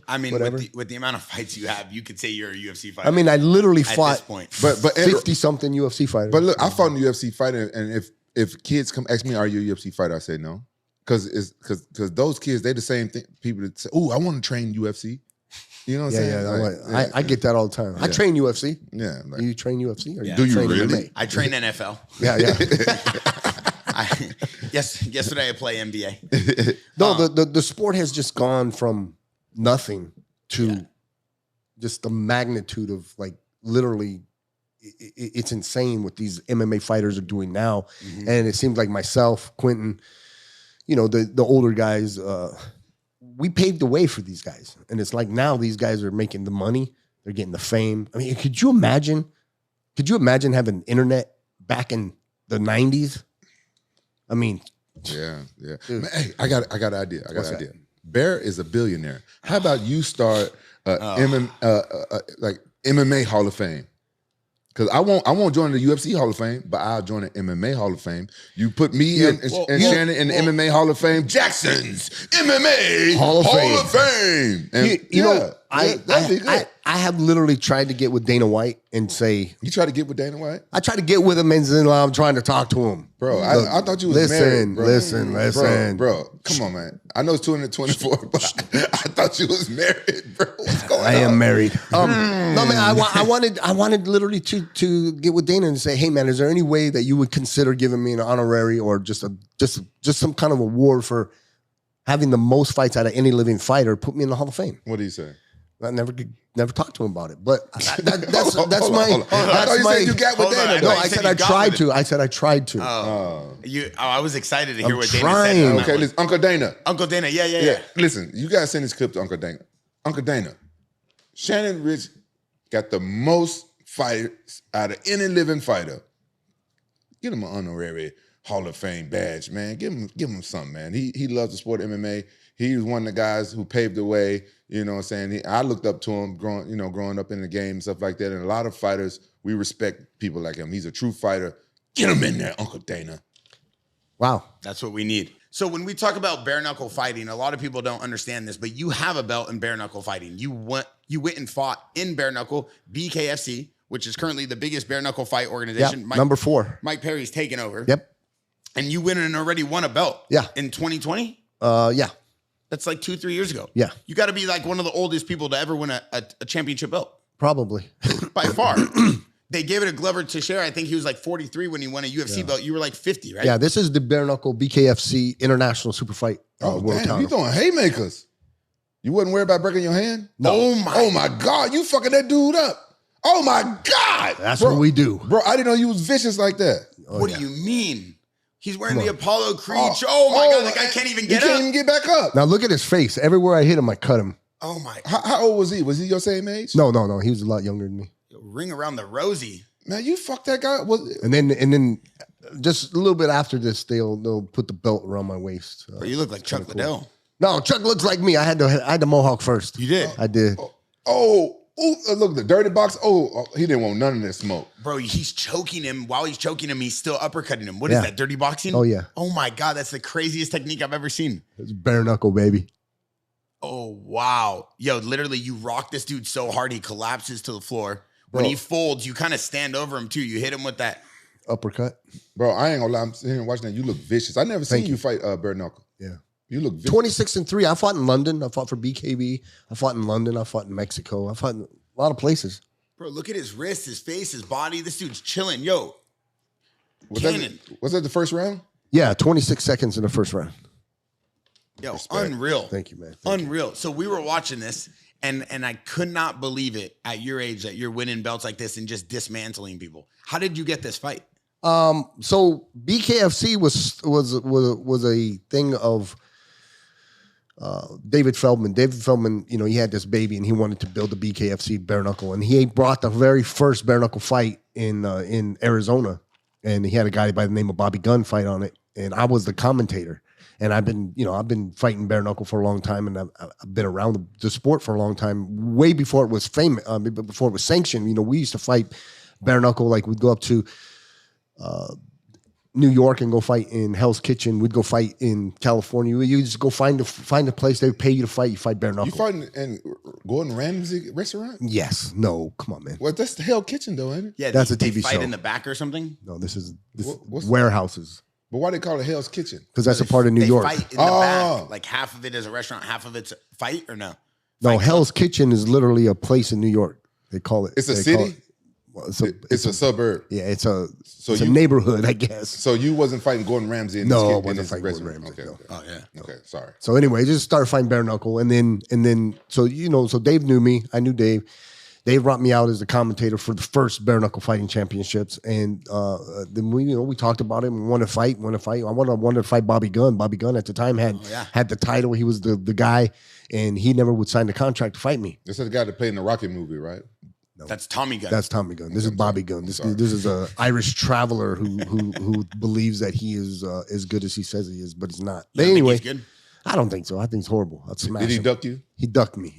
I mean, whatever. With the amount of fights you have, you could say you're a UFC fighter. I mean, I literally fought this point. but 50-something UFC fighters. But look, I fought in the UFC fighter, and if kids come ask me, are you a UFC fighter? I say no. Because those kids, they the same thing. People that say, oh, I want to train UFC. You know what I'm saying? Yeah. I get that all the time. I train UFC. Yeah. Like, you train UFC? Or do you train really? MMA? I train NFL. Yeah. Yesterday I play NBA. No, the sport has just gone from nothing to just the magnitude of like literally it's insane what these MMA fighters are doing now. Mm-hmm. And it seems like myself, Quentin, you know, the older guys, we paved the way for these guys. And it's like now these guys are making the money. They're getting the fame. I mean, could you imagine having internet back in the 90s? I mean, yeah. Man, hey, I got an idea. What's an idea. Bear is a billionaire. How about you start MMA Hall of Fame? Because I won't join the UFC Hall of Fame, but I'll join the MMA Hall of Fame. You put me and Shannon in the MMA Hall of Fame. JAXXON's MMA Hall of Fame. And you know, I have literally tried to get with Dana White and say, you try to get with Dana White? I try to get with him and then I'm trying to talk to him. Bro, I thought you was married, bro. Listen. Bro, come on, man. I know it's 224, but I thought you was married, bro. What's going on? I am married. No, man, I wanted literally to get with Dana and say, hey, man, is there any way that you would consider giving me an honorary or just some kind of award for having the most fights out of any living fighter, put me in the Hall of Fame? What do you say? I never talked to him about it, but that's you got with Dana. No, I said I tried to. I was excited to hear what Dana said. Okay, listen, Uncle Dana. Yeah. Listen, you gotta send this clip to Uncle Dana. Uncle Dana, Shannon Ritch got the most fights out of any living fighter. Get him an honorary Hall of Fame badge, man. Give him something, man. He loves the sport of MMA. He was one of the guys who paved the way. You know what I'm saying? I looked up to him growing up in the game and stuff like that. And a lot of fighters, we respect people like him. He's a true fighter. Get him in there, Uncle Dana. Wow. That's what we need. So when we talk about bare knuckle fighting, a lot of people don't understand this, but you have a belt in bare knuckle fighting. You went and fought in bare knuckle, BKFC, which is currently the biggest bare knuckle fight organization. Yep, number 4. Mike Perry's taken over. Yep. And you went and already won a belt. Yeah. In 2020? Yeah. That's like 2-3 years ago. Yeah. You got to be like one of the oldest people to ever win a championship belt. Probably. By far. They gave it a Glover Teixeira. I think he was like 43 when he won a UFC belt. You were like 50, right? Yeah, this is the bare knuckle BKFC International Super Fight World Title. You throwing haymakers. You wasn't worried about breaking your hand? No. Oh my God, you fucking that dude up. Oh my God. That's what we do. Bro, I didn't know you was vicious like that. What do you mean? He's wearing the Apollo Creed. Oh my God, that guy can't even get up. He can't even get back up. Now look at his face. Everywhere I hit him, I cut him. Oh my. How old was he? Was he your same age? No. He was a lot younger than me. Ring around the rosy. Man, you fucked that guy. And then just a little bit after this, they'll put the belt around my waist. Bro, you look like Chuck Liddell. Cool. No, Chuck looks like me. I had the mohawk first. You did? I did. Look, the dirty box. He didn't want none of that smoke. Bro, he's choking him. While he's choking him, he's still uppercutting him. What is that, dirty boxing? Oh, yeah. Oh, my God. That's the craziest technique I've ever seen. It's bare knuckle, baby. Oh, wow. Yo, literally, you rock this dude so hard, he collapses to the floor. When he folds, you kind of stand over him, too. You hit him with that. Uppercut. Bro, I ain't gonna lie. I'm sitting here watching that. You look vicious. I never seen you fight bare knuckle. Yeah. You look vicious. 26-3. I fought in London. I fought for BKB. I fought in London. I fought in Mexico. I fought in a lot of places. Bro, look at his wrist, his face, his body. This dude's chilling. Yo. Was that the first round? Yeah, 26 seconds in the first round. Yo, Respect. Unreal. Thank you, man. Unreal. So we were watching this, and I could not believe it at your age that you're winning belts like this and just dismantling people. How did you get this fight? So BKFC was a thing of David Feldman. David Feldman, he had this baby and he wanted to build a BKFC bare knuckle, and he brought the very first bare knuckle fight in Arizona, and he had a guy by the name of Bobby Gunn fight on it, and I was the commentator. And I've been fighting bare knuckle for a long time, and I've been around the sport for a long time, way before it was famous, before it was sanctioned. We used to fight bare knuckle, like we'd go up to New York and go fight in Hell's Kitchen. We'd go fight in California. You just go find a place, they would pay you to fight. You fight bare knuckle. You fighting in Gordon Ramsay restaurant? Yes. No. Come on, man. Well, that's the Hell Kitchen, though, ain't it? Yeah, that's a they TV fight show. in the back or something? No, this is What's warehouses. But why they call it Hell's Kitchen? Because that's a part of New York. They fight in the back. Like half of it is a restaurant, half of it's a fight, or no? No, Hell's Kitchen is literally a place in New York. They call it. It's a city? It's a suburb. Yeah, it's a neighborhood, I guess. So you wasn't fighting Gordon Ramsay in No, I this wasn't fighting Gordon restaurant? Ramsay. Okay. No. Oh yeah. Okay, sorry. So anyway, just started fighting bare knuckle, and then so Dave knew me. I knew Dave. Dave brought me out as the commentator for the first bare knuckle fighting championships, and then we talked about it. And we wanted to fight. I wanted to fight Bobby Gunn. Bobby Gunn at the time had the title. He was the guy, and he never would sign the contract to fight me. This is the guy that played in the Rocket movie, right? No. That's Tommy Gunn. That's Tommy Gunn. This is Bobby Gunn. This is a Irish traveler who believes that he is as good as he says he is, but he's not. But anyway, he's good? I don't think so. I think it's horrible. I'd smash Did he him. duck you? He ducked me.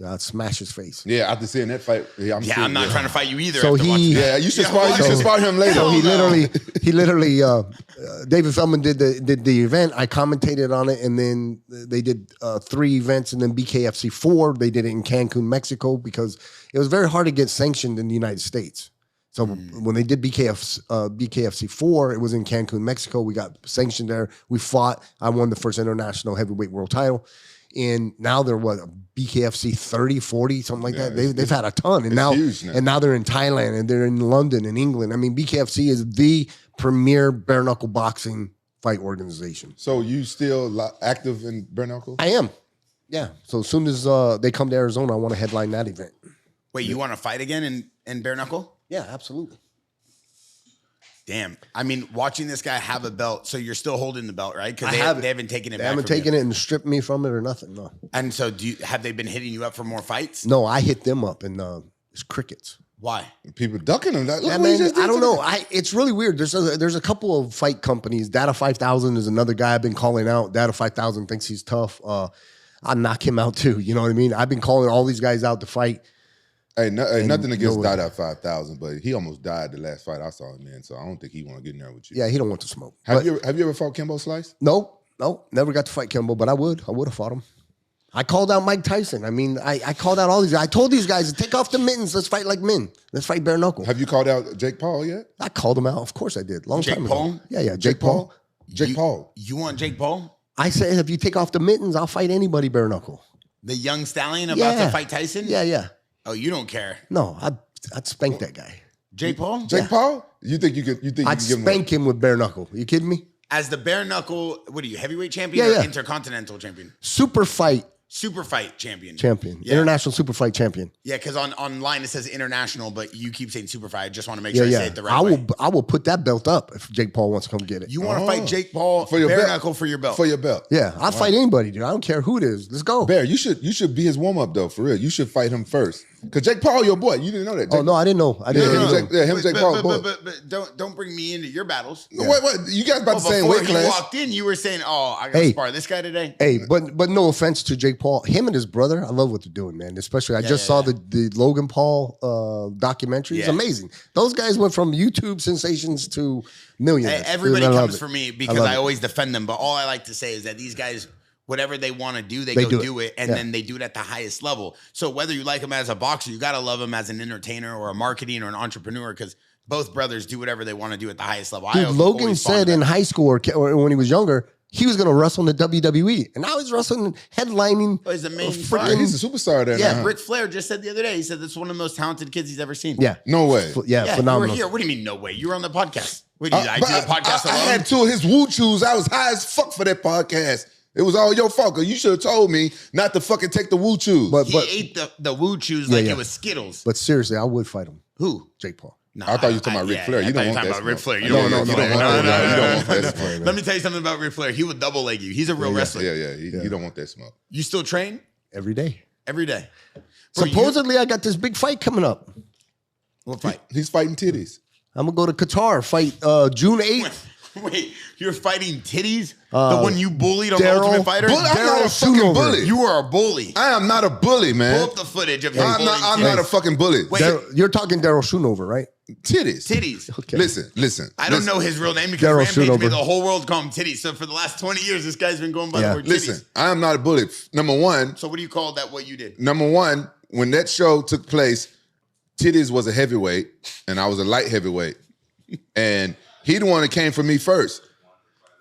I'd smash his face. Yeah, after seeing that fight, I'm not trying to fight you either. So after watching that. Yeah, you should spar him later. So he literally, David Feldman did the event. I commentated on it, and then they did 3 events, and then BKFC 4. They did it in Cancun, Mexico, because it was very hard to get sanctioned in the United States. So when they did BKFC 4, it was in Cancun, Mexico. We got sanctioned there. We fought. I won the first international heavyweight world title. And now they're BKFC 30, 40, something like that. They've had a ton. And now they're in Thailand, and they're in London and England. I mean, BKFC is the premier bare knuckle boxing fight organization. So you still active in bare knuckle? I am. Yeah. So as soon as they come to Arizona, I want to headline that event. Wait, you want to fight again in bare knuckle? Yeah, absolutely. Damn. I mean, watching this guy have a belt, so you're still holding the belt, right? Because they haven't taken it back. They haven't taken it and stripped me from it or nothing, no. And so have they been hitting you up for more fights? No, I hit them up, and it's crickets. Why? People ducking them. Look Yeah, what he man, just did I don't to know. them. It's really weird. There's a couple of fight companies. Data 5000 is another guy I've been calling out. Data 5000 thinks he's tough. I knock him out too. You know what I mean? I've been calling all these guys out to fight. Hey, nothing against Dada 5000, but he almost died the last fight I saw him in, so I don't think he want to get in there with you. Yeah, he don't want to smoke. Have you ever fought Kimbo Slice? Nope, never got to fight Kimbo, but I would have fought him. I called out Mike Tyson. I mean, I called out all these guys. I told these guys to take off the mittens. Let's fight like men. Let's fight bare knuckle. Have you called out Jake Paul yet? I called him out. Of course I did. Long Jake time Paul? ago. Yeah, Jake Paul. Jake Paul. You want Jake Paul? I said, if you take off the mittens, I'll fight anybody bare knuckle. The young stallion about to fight Tyson? Yeah. Oh, you don't care. No, I'd spank that guy. Jake Paul? Jake Paul? You think you could I'd give him spank him with bare knuckle. You kidding me? As the bare knuckle, what are you, heavyweight champion or intercontinental champion? Super fight Super fight champion. Yeah. International super fight champion. Yeah, because online it says international, but you keep saying super fight. I just want to make sure I say it the right way. I will put that belt up if Jake Paul wants to come get it. You want to fight Jake Paul for your bare belt. knuckle for your belt? For your belt. Yeah, I'll fight anybody, dude. I don't care who it is. Let's go. Bear, you should be his warm up though, for real. You should fight him first. Because Jake Paul, your boy. You didn't know that. Oh no, I didn't know. I didn't know. Jake Paul. But don't bring me into your battles. Yeah. What? You guys about the same weight class. Before you walked in, you were saying, "Oh, I got to spar this guy today." Hey, but no offense to Jake Paul, him and his brother, I love what they're doing, man. Especially, I just saw the Logan Paul documentary. It's amazing. Those guys went from YouTube sensations to millions. Hey, everybody comes for me because I always defend them. But all I like to say is that these guys, whatever they want to do, they go do it. And then they do it at the highest level. So whether you like him as a boxer, you got to love him as an entertainer or a marketing or an entrepreneur, because both brothers do whatever they want to do at the highest level. Dude, Logan said in high school or when he was younger, he was going to wrestle in the WWE. And now he's wrestling, headlining. Oh, he's the main he's a superstar there now. Ric Flair just said the other day, he said that's one of the most talented kids he's ever seen. Yeah. No way. Phenomenal. You were here. What do you mean, no way? You were on the podcast. What do you I do the podcast alone? I had two of his woo chews. I was high as fuck for that podcast. It was all your fault, because you should have told me not to fucking take the woo chews. But he ate the woo chews like it was Skittles. But seriously, I would fight him. Who? Jake Paul. No, I thought you were talking about Ric Flair. You don't want that. Ric Flair. You don't want that. Let me tell you something about Ric Flair. He would double leg you. He's a real wrestler. You don't want that smoke. You still train? Every day. Every day. Supposedly, I got this big fight coming up. What fight? He's fighting titties. I'm going to go to Qatar, fight June 8th. Wait, you're fighting titties? The one you bullied on the Ultimate Fighter? I'm not a fucking bully. You are a bully. I am not a bully, man. Pull up the footage of him bullying I'm not a fucking bully. Wait, you're talking Daryl Schoonover, right? Titties. Okay. Listen. I don't know his real name because Rampage made the whole world call him Titties. So for the last 20 years, this guy's been going by the word Titties. Listen, I am not a bully. Number one. So what do you call that, what you did? Number one, when that show took place, Titties was a heavyweight and I was a light heavyweight. And he the one that came for me first.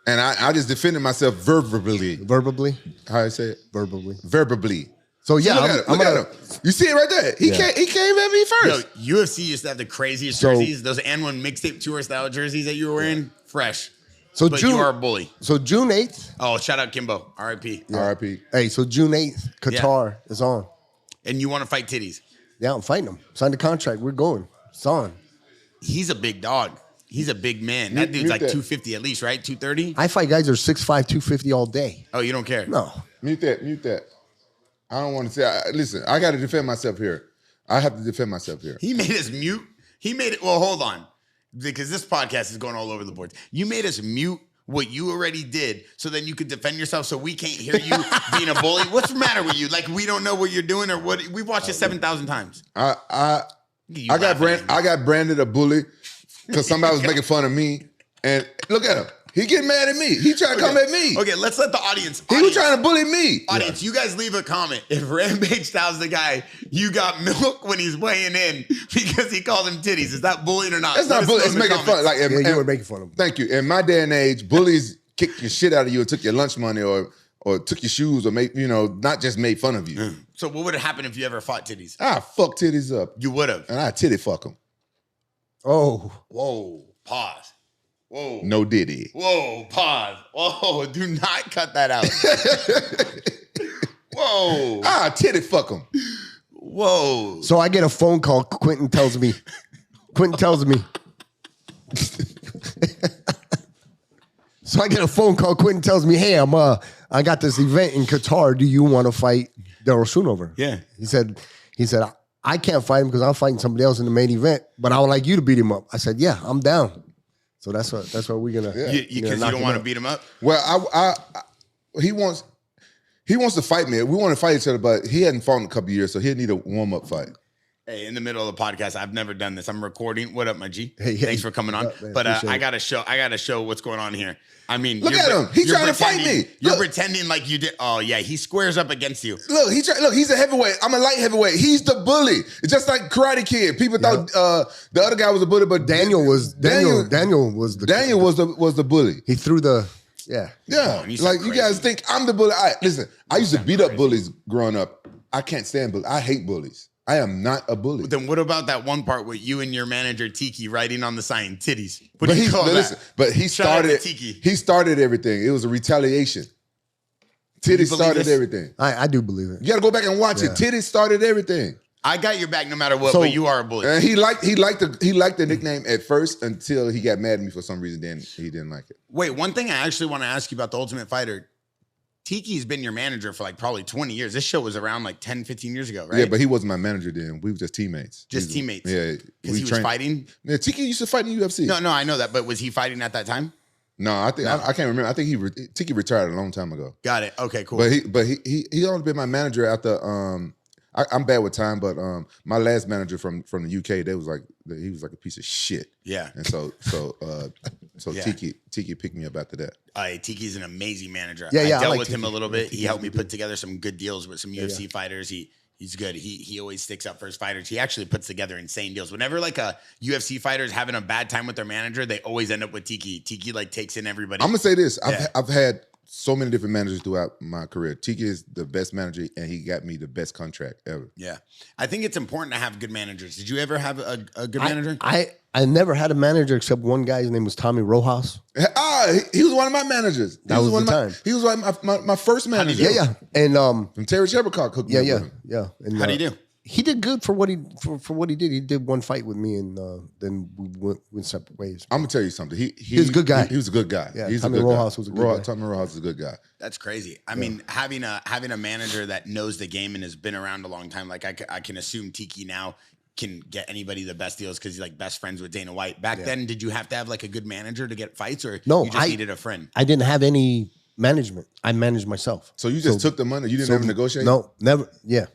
And I just defended myself verbally. Verbally? How I say it? Verbally. Verbally. So yeah, look at him. You see it right there. He came at me first. Yo, UFC used to have the craziest jerseys. Those N1 mixtape tour style jerseys that you were wearing, fresh. So but you are a bully. So June 8th. Oh, shout out Kimbo. R.I.P. Yeah. R.I.P. Hey, so June 8th, Qatar is on. And you want to fight titties? Yeah, I'm fighting him. Signed the contract. We're going. It's on. He's a big dog. He's a big man. That dude's like 250 at least, right? 230? I fight guys that are 6'5", 250 all day. Oh, you don't care? No. Mute that. I don't want to say. Listen, I got to defend myself here. I have to defend myself here. He made us mute. He made it. Well, hold on. Because this podcast is going all over the boards. You made us mute what you already did so then you could defend yourself so we can't hear you being a bully. What's the matter with you? Like, we don't know what you're doing or what. We've watched it 7,000 times. I got branded a bully because somebody was making fun of me. And look at him. He getting mad at me. He trying to come at me. Okay, let's let the audience. He was trying to bully me. Audience, you guys leave a comment. If Rampage tells the guy you got milk when he's weighing in because he called him titties, is that bullying or not? It's not bullying. It's making fun. Like, you were making fun of him. Thank you. In my day and age, bullies kicked your shit out of you and took your lunch money or took your shoes or not just made fun of you. So what would have happened if you ever fought titties? I fuck titties up. You would have. And I titty fuck them. Oh. Whoa. Pause. Whoa. No diddy. Whoa. Pause. Whoa. Do not cut that out. Whoa. Titty fuck them. Whoa. So I get a phone call. Quentin tells me. So I get a phone call. Quentin tells me, "Hey, I got this event in Qatar. Do you want to fight Daryl Schoonover?" Yeah. He said, I can't fight him because I'm fighting somebody else in the main event, but I would like you to beat him up. I said, yeah, I'm down. So that's what we're gonna. Because you don't want to beat him up. Well, he wants to fight me. We want to fight each other, but he hadn't fought in a couple years, so he'll need a warm up fight. Hey, in the middle of the podcast, I've never done this. I'm recording. What up, my G? Hey, thanks for coming on. Man, but I gotta show what's going on here. I mean, look at him. He's trying to fight me. You're pretending like you did. Oh yeah, he squares up against you. Look, he's a heavyweight. I'm a light heavyweight. He's the bully. It's just like Karate Kid. People thought the other guy was a bully, but Daniel was the bully. He threw the yeah. Like you guys think I'm the bully. Listen, I used to beat up bullies growing up. I can't stand bullies. I hate bullies. I am not a bully. Then what about that one part with you and your manager Tiki writing on the sign titties? What but do you call that? But he started. He started everything. It was a retaliation. Titties started everything. I do believe it. You got to go back and watch it. Titties started everything. I got your back no matter what, but you are a bully. And he liked the nickname at first until he got mad at me for some reason. Then he didn't like it. Wait, one thing I actually want to ask you about the Ultimate Fighter. Tiki's been your manager for like probably 20 years. This show was around like 10, 15 years ago, right? Yeah, but he wasn't my manager then. We were just teammates. Teammates? Yeah. Because he was fighting? Yeah, Tiki used to fight in UFC. No, I know that. But was he fighting at that time? No, I can't remember. I think Tiki retired a long time ago. Got it. Okay, cool. But he only been my manager after I'm bad with time, but my last manager from the UK, he was like a piece of shit. Yeah. And so yeah. Tiki picked me up after that. Tiki's an amazing manager. Yeah, I dealt like with Tiki. him a little bit. He helped me put together some good deals with some UFC fighters. He's good. He always sticks up for his fighters. He actually puts together insane deals. Whenever like a UFC fighter is having a bad time with their manager, they always end up with Tiki. Tiki like takes in everybody. I'm gonna say this. I've had so many different managers throughout my career. Tiki is the best manager, and he got me the best contract ever. Yeah. I think it's important to have good managers. Did you ever have a good manager? I never had a manager except one guy. His name was Tommy Rojas. He was one of my managers. That was the time. He was like my first manager. Yeah. And and Terry Shamrock hooked me up with him. Yeah. And, How do you do? He did good for what he did. He did one fight with me, and then we went separate ways. I'm gonna tell you something. He was a good guy. He was a good guy. Yeah, He's Tommy a good Rojas guy. was a good guy. Tommy Rojas is a good guy. That's crazy. I mean, having a manager that knows the game and has been around a long time, like I can assume Tiki now can get anybody the best deals because he's like best friends with Dana White. Back then, did you have to have like a good manager to get fights, or you just needed a friend? I didn't have any management. I managed myself. So you just took the money? You didn't ever negotiate? No, never. Yeah,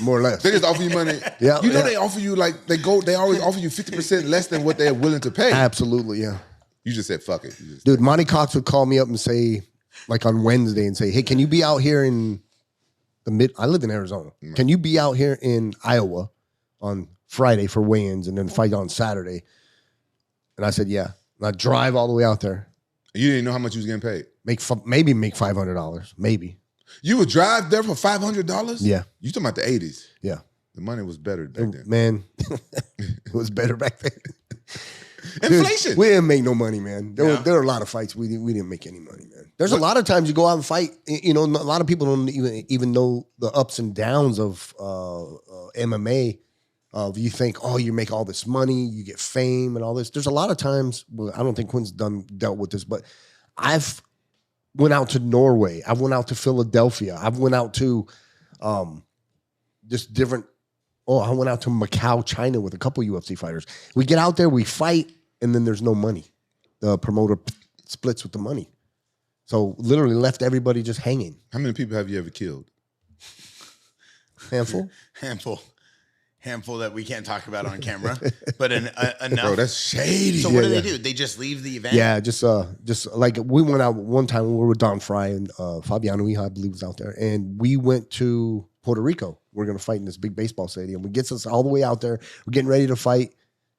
more or less. They just offer you money. Yeah, they offer you they always offer you 50% less than what they're willing to pay. Absolutely, yeah. You just said fuck it. Dude, Monty Cox would call me up and say, like on Wednesday, and say, "Hey, can you be out here in I lived in Arizona. Right. Can you be out here in Iowa on Friday for weigh-ins and then fight on Saturday?" And I said, "Yeah." And I drive all the way out there. You didn't know how much you was getting paid. Maybe make $500, maybe. You would drive there for $500? Yeah. You talking about the 80s? Yeah. The money was better back then. Man, it was better back then. Inflation. Dude, we didn't make no money, man. There Yeah. were a lot of fights we didn't make any money, man. There's a lot of times you go out and fight. You know, a lot of people don't even know the ups and downs of MMA. You think, oh, you make all this money, you get fame and all this. There's a lot of times. Well, I don't think Quinn's dealt with this, but I've went out to Norway. I've went out to Philadelphia. I've went out to just different. Oh, I went out to Macau, China with a couple UFC fighters. We get out there, we fight, and then there's no money. The promoter splits with the money. So literally left everybody just hanging. How many people have you ever killed? Handful? Handful that we can't talk about on camera, but enough. Bro, that's shady. So what do they do? They just leave the event? Yeah, just like we went out one time when we were with Don Fry and Fabiano Iha, I believe, was out there. And we went to Puerto Rico. We're going to fight in this big baseball stadium. We gets us all the way out there. We're getting ready to fight.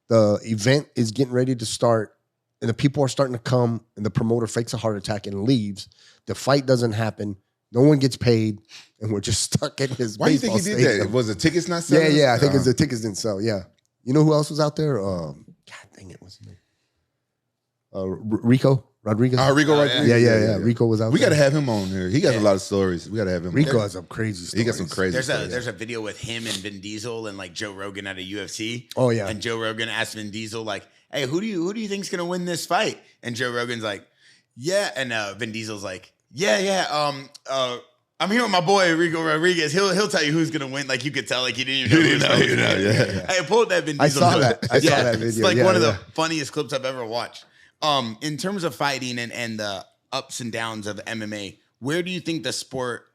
The event is getting ready to start. And the people are starting to come. And the promoter fakes a heart attack and leaves. The fight doesn't happen. No one gets paid. And we're just stuck in his Why do you baseball think he did stadium. that? Was the tickets not selling? Yeah. I think it's the tickets didn't sell. Yeah. You know who else was out there? God dang it. What's his name? Rico Rodriguez. Rico Oh, Rodriguez. Yeah. Rico was out We there. got to have him on here. He got a lot of stories. We got to have him Rico on. has some crazy stories. He got some crazy stories. There's a video with him and Vin Diesel and like Joe Rogan at a UFC. Oh, yeah. And Joe Rogan asked Vin Diesel like, "Hey, who do you think's gonna win this fight?" And Joe Rogan's like, "Yeah," and Vin Diesel's like, "Yeah. I'm here with my boy Rico Rodriguez. He'll tell you who's gonna win." Like you could tell, like he didn't even know. Yeah. Hey, pull up that Vin I Diesel. saw clip. that. I saw that video. It's like Yeah, one of yeah. the funniest clips I've ever watched. In terms of fighting and the ups and downs of MMA, where do you think the sport?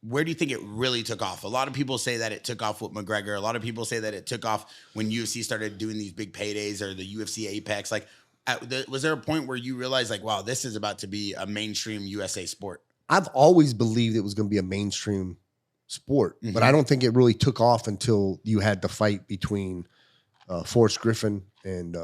Where do you think it really took off? A lot of people say that it took off with McGregor. A lot of people say that it took off when UFC started doing these big paydays or the UFC Apex. Like, was there a point where you realized, like, wow, this is about to be a mainstream USA sport? I've always believed it was going to be a mainstream sport, but I don't think it really took off until you had the fight between Forrest Griffin and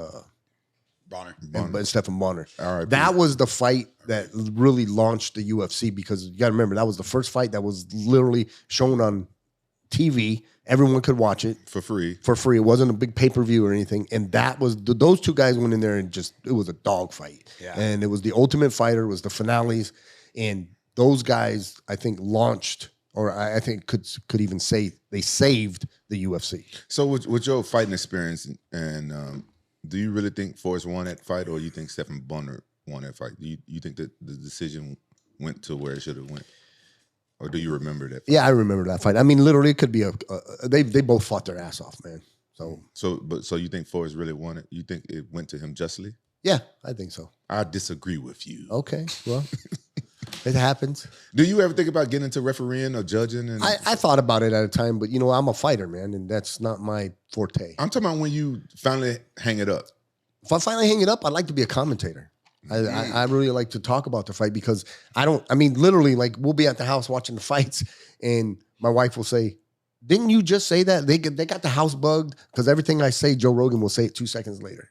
Bonner. Stephan Bonner. R.I.P. That was the fight that really launched the UFC because you got to remember that was the first fight that was literally shown on TV. Everyone could watch it For free. for free. It wasn't a big pay-per-view or anything. And that was those two guys went in there and it was a dog fight. Yeah. And it was the Ultimate Fighter, it was the finales. And those guys, I think, launched, or I think could even say they saved the UFC. So with your fighting experience, and do you really think Forrest won that fight, or you think Stephan Bonner won that fight? Do you think that the decision went to where it should have went? Or do you remember that fight? Yeah, I remember that fight. I mean, literally, it could be they both fought their ass off, man. So you think Forrest really won it? You think it went to him justly? yeah, I think so. I disagree with you. Okay, well, it happens. Do you ever think about getting into refereeing or judging? And I thought about it at a time, but I'm a fighter, man, and that's not my forte. I'm talking about when you finally hang it up. If I finally hang it up, I'd like to be a commentator. I really like to talk about the fight because literally, like we'll be at the house watching the fights and my wife will say, "Didn't you just say that? They got the house bugged," because everything I say, Joe Rogan will say it 2 seconds later.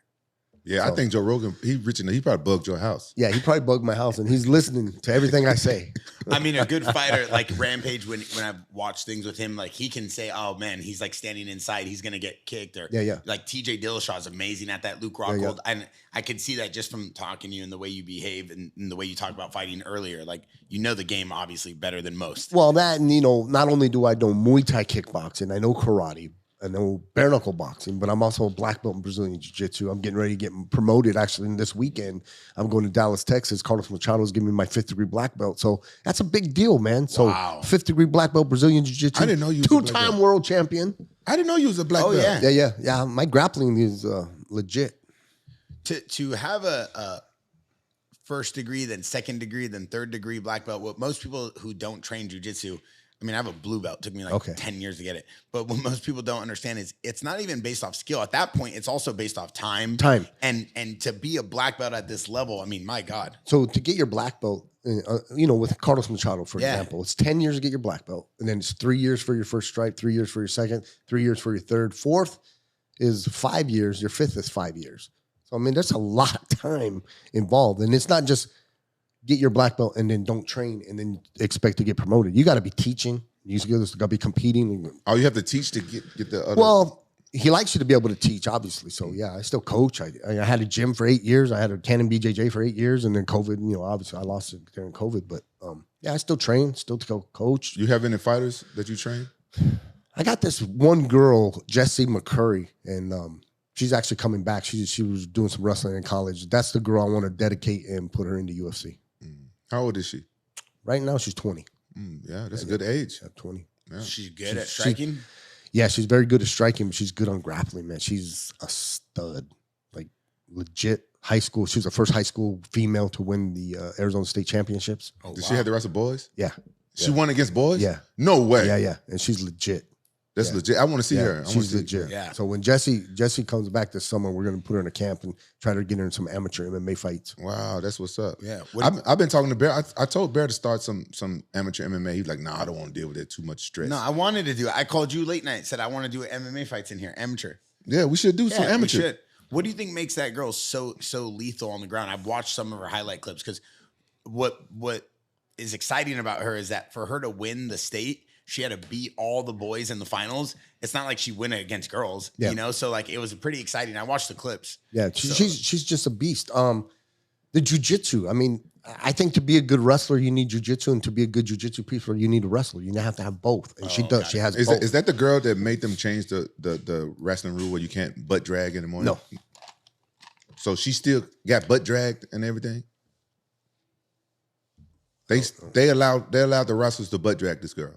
Yeah, So- I think Joe Rogan, he probably bugged your house. Yeah, he probably bugged my house and he's listening to everything I say. I mean, a good fighter like Rampage, when I watch things with him, like he can say, "Oh man, he's like standing inside, he's gonna get kicked," or Yeah. like TJ Dillashaw is amazing at that. Luke Yeah, Rockhold, and I could see that just from talking to you and the way you behave and the way you talk about fighting earlier. Like the game obviously better than most. Well, that and not only do I know Muay Thai kickboxing, I know karate, I know bare knuckle boxing, but I'm also a black belt in Brazilian Jiu-Jitsu. I'm getting ready to get promoted actually this weekend. I'm going to Dallas, Texas. Carlos Machado is giving me my 5th degree black belt. So that's a big deal, man. So Wow. 5th degree black belt Brazilian Jiu-Jitsu. I didn't know you was a black two-time belt. world champion. I didn't know you was a black Oh, belt. yeah. Yeah. My grappling is legit. To have a first degree, then second degree, then third degree black belt. What most people who don't train jujitsu, I mean, I have a blue belt. It took me like 10 years to get it. But what most people don't understand is it's not even based off skill. At that point, it's also based off time. And to be a black belt at this level, I mean, my God. So to get your black belt, with Carlos Machado, for Yeah. example, it's 10 years to get your black belt. And then it's 3 years for your first stripe, 3 years for your second, 3 years for your third. Fourth is 5 years. Your fifth is 5 years. So, I mean, there's a lot of time involved. And it's not just get your black belt and then don't train and then expect to get promoted. You got to be teaching. You got to be competing. Oh, you have to teach to get the other. Well, he likes you to be able to teach, obviously. So yeah, I still coach. I had a gym for 8 years. I had a Canon BJJ for 8 years, and then COVID. You know, obviously I lost it during COVID, but yeah, I still train, still coach. You have any fighters that you train? I got this one girl, Jessie McCurry, and she's actually coming back. She was doing some wrestling in college. That's the girl I want to dedicate and put her into UFC. How old is she? Right now, she's 20. Yeah, that's a good age. 20. Yeah. She's good at striking. Yeah, she's very good at striking, but she's good on grappling, man. She's a stud, like legit high school. She was the first high school female to win the Arizona State Championships. Oh, Did she have the rest of boys? Yeah. She won against boys? Yeah. No way. Yeah. And she's legit. That's legit. I want to see her. She's legit. Yeah. So when Jessie comes back this summer, we're going to put her in a camp and try to get her in some amateur MMA fights. Wow, that's what's up. Yeah. I've been talking to Bear. I told Bear to start some amateur MMA. He's like, nah, I don't want to deal with it. Too much stress. No, I wanted to do it. I called you late night, said I want to do MMA fights in here, amateur. Yeah, we should do some We amateur. should. What do you think makes that girl so lethal on the ground? I've watched some of her highlight clips because what is exciting about her is that for her to win the state, she had to beat all the boys in the finals. It's not like she win it against girls, you know? So like it was pretty exciting. I watched the clips. Yeah, she's just a beast. The jiu-jitsu, I mean, I think to be a good wrestler, you need jiu-jitsu, and to be a good jiu-jitsu piece, you need a wrestler. You have to have both. And she does. She has both. Is that the girl that made them change the wrestling rule where you can't butt drag anymore? No. So she still got butt dragged and everything? They allowed the wrestlers to butt drag this girl.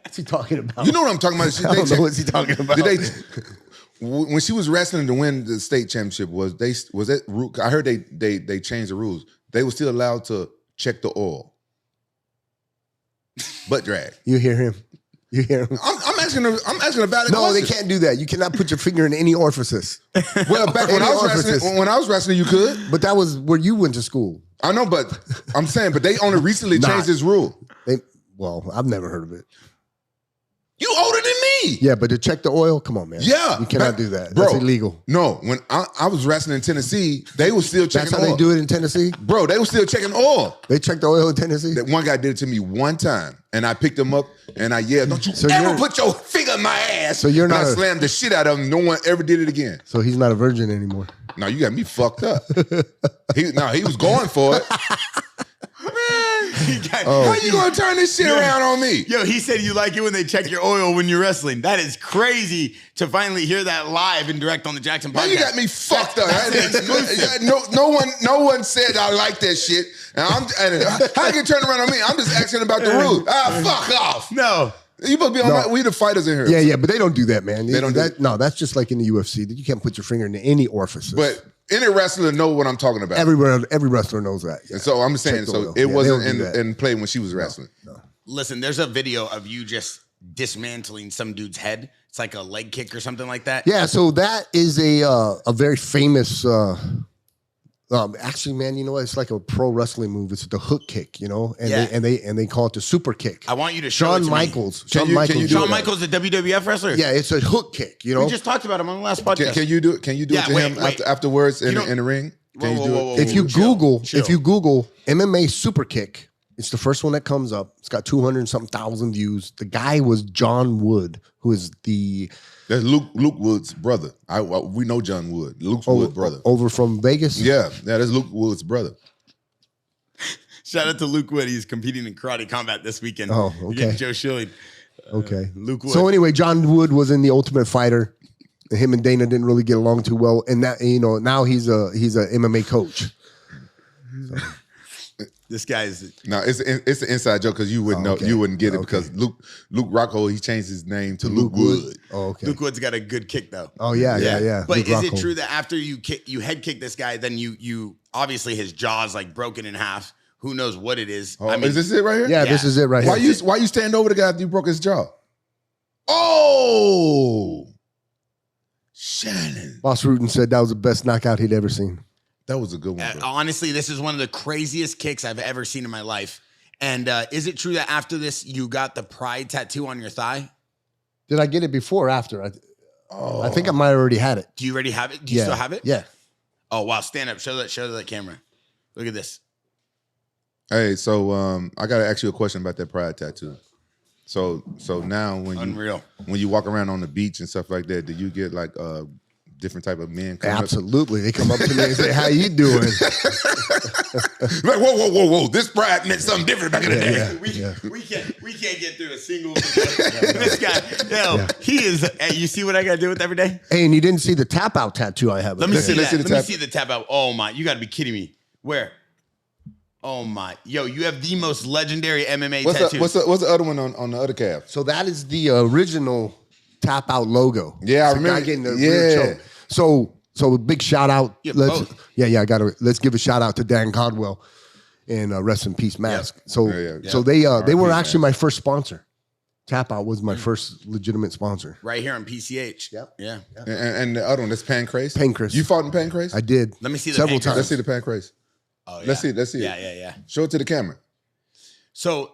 What's he talking about? You know what I'm talking about? I don't know what's he talking about. When she was wrestling to win the state championship, I heard they changed the rules. They were still allowed to check the oil. Butt drag. You hear him? I'm asking a valid question. No, they can't do that. You cannot put your finger in any orifice. Well, back when I was wrestling, you could. But that was where you went to school. I know, but I'm saying, but they only recently changed this rule. Well, I've never heard of it. You older than me. Yeah, but to check the oil, come on, man. Yeah. You cannot do that. Bro, That's illegal. No, when I was wrestling in Tennessee, they were still checking That's how they do it in Tennessee? Bro, they were still checking oil. They check the oil in Tennessee? That one guy did it to me one time, and I picked him up, and I yelled, don't you ever put your finger in my ass. So you're not I slammed the shit out of him. No one ever did it again. So he's not a virgin anymore. No, you got me fucked up. He was going for it. How you gonna turn this shit around on me? Yo, he said you like it when they check your oil when you're wrestling. That is crazy to finally hear that live and direct on the JAXXON podcast. Man, you got me fucked up. No one said I like that shit. And how you can turn around on me? I'm just asking about the rules. Fuck off. No. You supposed to be on we the fighters in here. Yeah, but they don't do that, man. They don't do that. No, that's just like in the UFC. You can't put your finger in any orifices. But any wrestler know what I'm talking about. Every wrestler knows that. Yeah. And so I'm saying, so it wasn't in play when she was wrestling. No. Listen, there's a video of you just dismantling some dude's head. It's like a leg kick or something like that. Yeah, so that is a very famous. Actually, man, you know what? It's like a pro wrestling move. It's the hook kick, you know, and they call it the super kick. I want you to show Shawn Michaels. Shawn Michaels, the WWF wrestler. Yeah, it's a hook kick. You know, we just talked about him on the last podcast. Can you do it? Can you do it to him afterwards in the ring? Can you do it? If you Google MMA super kick, it's the first one that comes up. It's got 200-something thousand views. The guy was John Wood, who is That's Luke Wood's brother. We know John Wood. Luke Wood's brother. Over from Vegas? Yeah, that's Luke Wood's brother. Shout out to Luke Wood. He's competing in karate combat this weekend. Oh, okay. Joe Schilling. Okay. Luke Wood. So anyway, John Wood was in The Ultimate Fighter. Him and Dana didn't really get along too well. And that, now he's a MMA coach. So. This guy is it's an inside joke because you wouldn't know, you wouldn't get it because Luke Rockhold, he changed his name to Luke Wood. Oh, okay. Luke Wood's got a good kick though. Oh yeah. But Luke is Rockhold. it true that after you head kick this guy, then you obviously his jaw's like broken in half? Who knows what it is? Oh, is this it right here? Yeah, this is it right here. Why you stand over the guy after you broke his jaw? Oh, Shannon. Boss Rutan said that was the best knockout he'd ever seen. That was a good one. Honestly, this is one of the craziest kicks I've ever seen in my life. And is it true that after this, you got the pride tattoo on your thigh? Did I get it before or after? I think I might have already had it. Do you already have it? Do you still have it? Yeah. Oh wow, stand up. Show that camera. Look at this. Hey, so I gotta ask you a question about that pride tattoo. So now when you walk around on the beach and stuff like that, do you get like different type of men coming Absolutely. They come up to me and say, "How you doing?" Like, whoa. This pride meant something different back in the day. We can't get through a single this guy, he is, hey, you see what I gotta do with every day? Hey, and you didn't see the tap out tattoo I have. Let me see the tap out. Oh my, you gotta be kidding me. Where? Oh my, yo, you have the most legendary MMA tattoo. What's the other one on the other calf? So that is the original tap out logo. Yeah, I remember. Getting the weird choke. So big shout out. Let's give a shout out to Dan Codwell and rest in peace Mask. Yep. So they were actually my first sponsor. Tap Out was my first legitimate sponsor. Right here on PCH. Yep. Yeah. And the other one, that's Pancrase. Pancrase. You fought in Pancrase? I did. Let me see the several Pancrase. times. Let's see the Pancrase. Oh, yeah. Let's see it. Yeah. Show it to the camera. So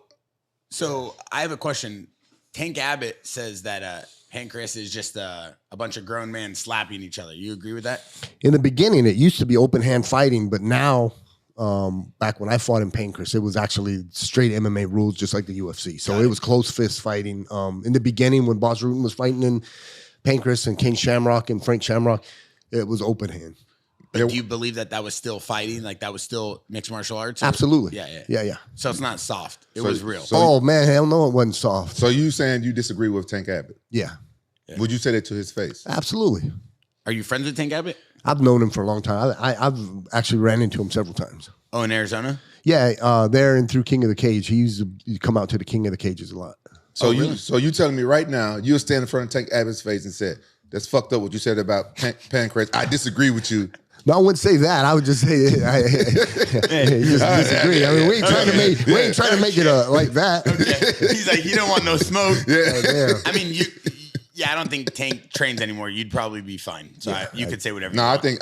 I have a question. Tank Abbott says that Pancrase is just a bunch of grown men slapping each other. You agree with that? In the beginning, it used to be open hand fighting, but now, back when I fought in Pancrase, it was actually straight MMA rules, just like the UFC. So it was close fist fighting. In the beginning, when Boss Rutan was fighting in Pancrase and King Shamrock and Frank Shamrock, it was open hand. But do you believe that was still fighting? Like that was still mixed martial arts? Absolutely. Yeah. So it's not soft. It was real. Oh man, hell no, it wasn't soft. So you saying you disagree with Tank Abbott? Yeah. Would you say that to his face? Absolutely. Are you friends with Tank Abbott? I've known him for a long time. I've actually ran into him several times. Oh, in Arizona? Yeah, there and through King of the Cage. He used to come out to the King of the Cages a lot. So you telling me right now, you'll stand in front of Tank Abbott's face and say, "That's fucked up what you said about Pancrase. I disagree with you." No, I wouldn't say that. I would just say you just disagree. I mean, we ain't trying to make it like that. Okay. He's like, you don't want no smoke. Yeah. I mean, I don't think Tank trains anymore. You'd probably be fine. So you could say whatever. No, I think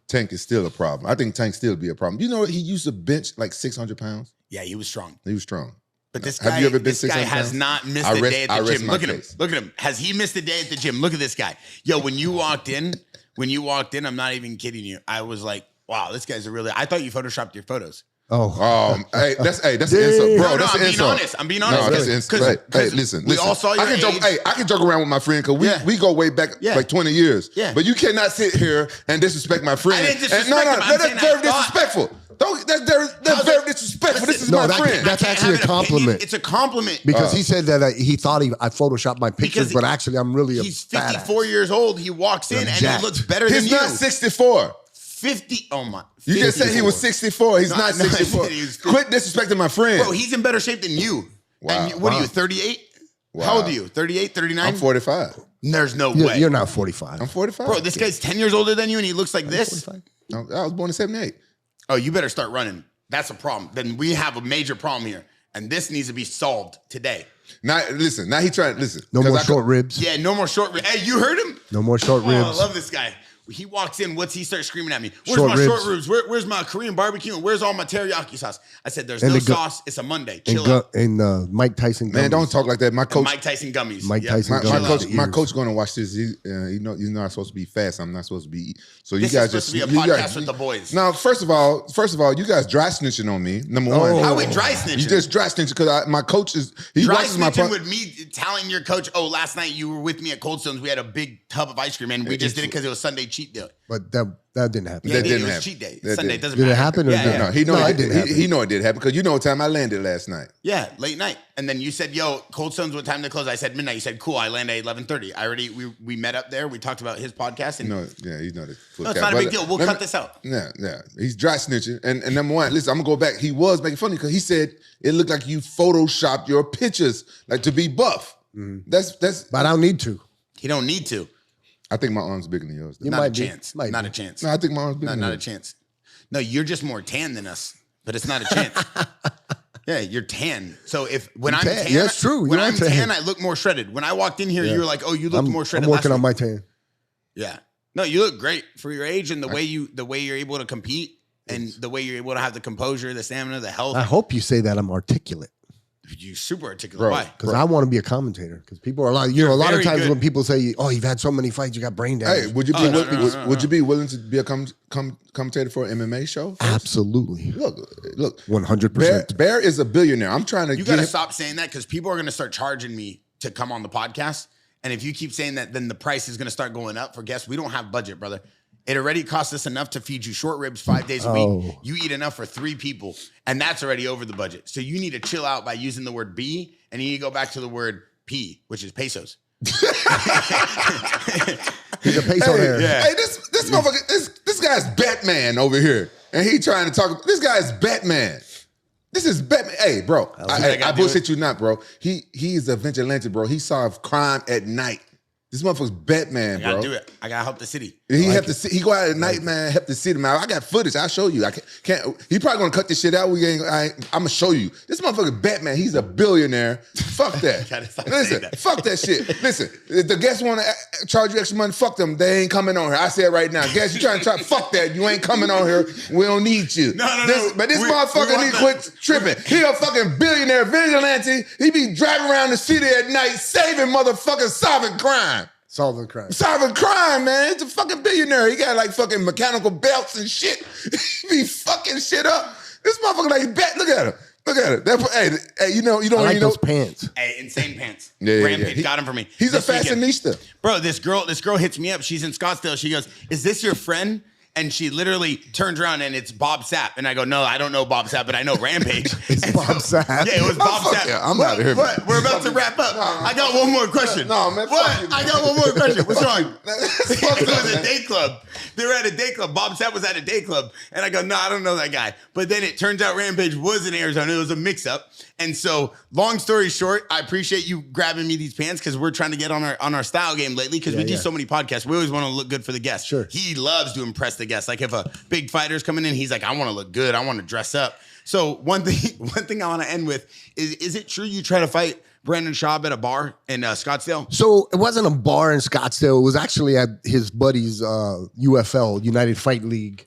Tank is still a problem. I think Tank still be a problem. You know, he used to bench like 600 pounds. Yeah, he was strong. He was strong. But this guy, have you ever been this 600 guy has pounds? not missed a day at the gym. Look at him. Case. Look at him. Has he missed a day at the gym? Look at this guy. Yo, when you walked in, I'm not even kidding you. I was like, wow, this guy's I thought you photoshopped your photos. Hey, that's an insult, bro. That's an insult. I'm being honest. No, that's an insult. Hey, listen. We all saw your age. I can joke around with my friend because we go way back like 20 years. Yeah. But you cannot sit here and disrespect my friend. I didn't disrespect him. That's very disrespectful. That's very disrespectful. This is my friend. That's actually a compliment. It's a compliment. Because he said that he thought I photoshopped my pictures, but actually I'm really he's 54 years old. He walks in and he looks better than you. He's not 64. 50. Oh my. 54. You just said he was 64. He's not 64. Quit disrespecting my friend. Bro, he's in better shape than you. Wow. And what are you, 38? Wow. How old are you? 38, 39? I'm 45. There's no way. You're not 45. I'm 45. Bro, this guy's 10 years older than you and he looks like this? 45. I was born in 78. Oh, you better start running. That's a problem. Then we have a major problem here. And this needs to be solved today. Now, listen. Now he trying to listen. No more short ribs. Yeah, no more short ribs. Hey, you heard him? No more short ribs. I love this guy. He walks in. What's he start screaming at me? Where's short my ribs. short ribs? Where's my Korean barbecue? And where's all my teriyaki sauce? I said, there's no sauce. It's a Monday. Chill out. And Mike Tyson gummies. Man, don't talk like that. My coach. Mike Tyson gummies. My coach going to watch this. He's not supposed to be fast. I'm not supposed to be. So you this guys is supposed just to be a podcast with the boys. Now, first of all, you guys dry snitching on me. Number one. How we dry snitching? You just dry snitching because my coach is. He dry watches my. Snitching with me telling your coach, oh, last night you were with me at Cold Stones. We had a big tub of ice cream and we just did it because it was Sunday cheat day. But that didn't happen. Yeah, That didn't it was happen. cheat day. That Sunday didn't. doesn't Did matter. it happen or yeah, didn't? No, he know it didn't happen. He know it did happen because you know what time I landed last night. Yeah, late night. And then you said, yo, Cold Stones, what time to close? I said midnight. You said, cool, I land at 11:30. We met up there. We talked about his podcast. And You know that. no, it's not a big deal. We'll cut this out. Yeah. He's dry snitching. And number one, listen, I'm gonna go back. He was making funny because he said it looked like you photoshopped your pictures like to be buff. That's But I don't need to. He don't need to. I think my arm's bigger than yours. Though. Not a chance. Not a chance. No, I think my arm's bigger than Not a yours. chance. No, you're just more tan than us, but it's not a chance. Yeah, you're tan. So when I'm tan, yeah, it's true. When You are I'm tan. tan, I look more shredded. When I walked in here, you were like, "Oh, you look more shredded." I'm working last on my week. tan. Yeah. No, you look great for your age and the way you're able to compete and the way you're able to have the composure, the stamina, the health. I hope you say that I'm articulate. You super articulate. Bro, Why? Because I want to be a commentator. Because people are like, you know, a lot of very times good. when people say, "Oh, you've had so many fights, you got brain damage." Hey, would you be would you be willing to be a commentator for an MMA show? Absolutely. Look, 100%. Bear is a billionaire. I'm trying to. You got to stop saying that because people are going to start charging me to come on the podcast. And if you keep saying that, then the price is going to start going up for guests. We don't have budget, brother. It already costs us enough to feed you short ribs 5 days a week. You eat enough for 3 people, and that's already over the budget. So you need to chill out by using the word B, and you need to go back to the word P, which is pesos. He's a peso there. yeah. Hey, this motherfucker, this guy's Batman over here, and he trying to talk. This guy's Batman. This is Batman. Hey, bro, I bullshit you not, bro. He is a vigilante, bro. He solves crime at night. This motherfucker's Batman, I gotta bro. do it. I gotta help the city. He have to. He go out at night, man. Help the city, man. I got footage. I'll show you. I can't. He probably gonna cut this shit out. I'm gonna show you. This motherfucker Batman. He's a billionaire. Fuck that. Listen, fuck that shit. Listen, if the guests want to charge you extra money, fuck them. They ain't coming on here. I say it right now. Guests, you trying to fuck that? You ain't coming on here. We don't need you. No. But this motherfucker need to quit tripping. He a fucking billionaire vigilante. He be driving around the city at night, saving motherfuckers, solving crime. Solving crime. Solving crime, man. It's a fucking billionaire. He got like fucking mechanical belts and shit. He be fucking shit up. This motherfucker like bet. Look at him. Look at it. Hey, you don't I like know those pants. Hey, insane pants. Yeah. Rampage got him for me. He's a this weekend. fashionista. Bro, this girl hits me up. She's in Scottsdale. She goes, "Is this your friend?" And she literally turns around and it's Bob Sapp. And I go, "No, I don't know Bob Sapp, but I know Rampage." It's Bob Sapp. Yeah, it was Bob Sapp. Yeah, I'm out of here. What? We're about to wrap up. I got one more question. No, man. What? Fuck you, man. I got one more question. What's wrong? Fuck It that, was a man. day club. They were at a day club. Bob Sapp was at a day club. And I go, "No, I don't know that guy." But then it turns out Rampage was in Arizona. It was a mix-up. And so, long story short, I appreciate you grabbing me these pants because we're trying to get on our style game lately because we do so many podcasts. We always want to look good for the guests. Sure. He loves to impress the guests. Like if a big fighter's coming in, he's like, "I want to look good. I want to dress up." So one thing I want to end with is it true you try to fight Brandon Schaub at a bar in Scottsdale? So it wasn't a bar in Scottsdale. It was actually at his buddy's UFL, United Fight League.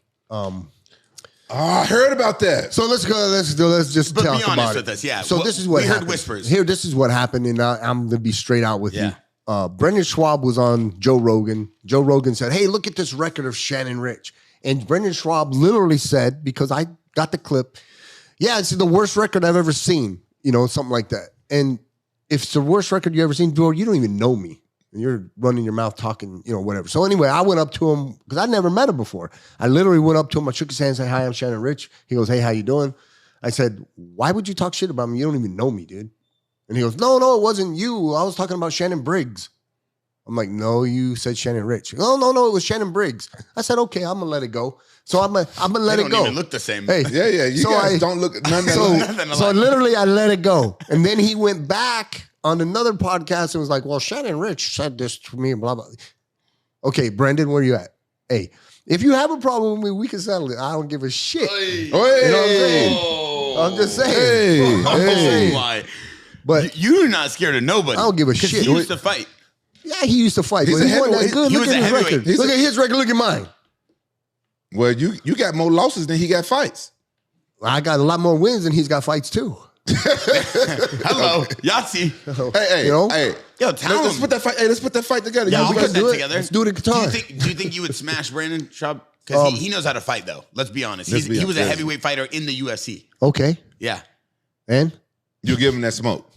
I heard about that. So let's go. Let's just But talk be about honest it. with us, yeah. So Well, this is what we heard happened. whispers. Here, this is what happened, and I'm gonna be straight out with Yeah. you. Brendan Schwab was on Joe Rogan. Joe Rogan said, "Hey, look at this record of Shannon Ritch." And Brendan Schwab literally said, because I got the clip, "Yeah, it's the worst record I've ever seen." You know, something like that. And if it's the worst record you ever seen, bro, you don't even know me. And you're running your mouth talking, you know, whatever. So anyway, I went up to him because I'd never met him before. I literally went up to him. I shook his hand and said, "Hi, I'm Shannon Ritch." He goes, "Hey, how you doing?" I said, "Why would you talk shit about me? You don't even know me, dude." And he goes, No, it wasn't you. I was talking about Shannon Briggs." I'm like, "No, you said Shannon Ritch." "No, it was Shannon Briggs." I said, "Okay, I'm gonna let it go." So I'm gonna let They it don't go. even look the same. Hey, Yeah. You So guys I- don't look none that so, Nothing so alike. literally I let it go. And then he went back on another podcast and was like, "Well, Shannon Ritch said this to me, blah, blah." Okay, Brendan, where you at? Hey, if you have a problem with me, we can settle it. I don't give a shit. Hey. You know what I'm saying? I'm just saying. I'm just saying. Why? But You're not scared of nobody. I don't give a 'Cause shit. He used to fight. yeah, he used to fight. He's But a he wasn't that heavyweight. good. He Look was at a his heavyweight. record. Look at his record. Look at mine. Well, you got more losses than he got fights. I got a lot more wins than he's got fights too. Hello, Yahtzee. Hey, You know? hey. Yo, tell Let's him. put that fight. Hey, let's put that fight together. Yeah, You I'll know, put that do it. together. Let's do it at guitar. Do you think you would smash Brandon Schaub? Because he knows how to fight, though. Let's be honest. Let's be He was a honest. heavyweight fighter in the UFC. Okay. Yeah. And? you give him that smoke.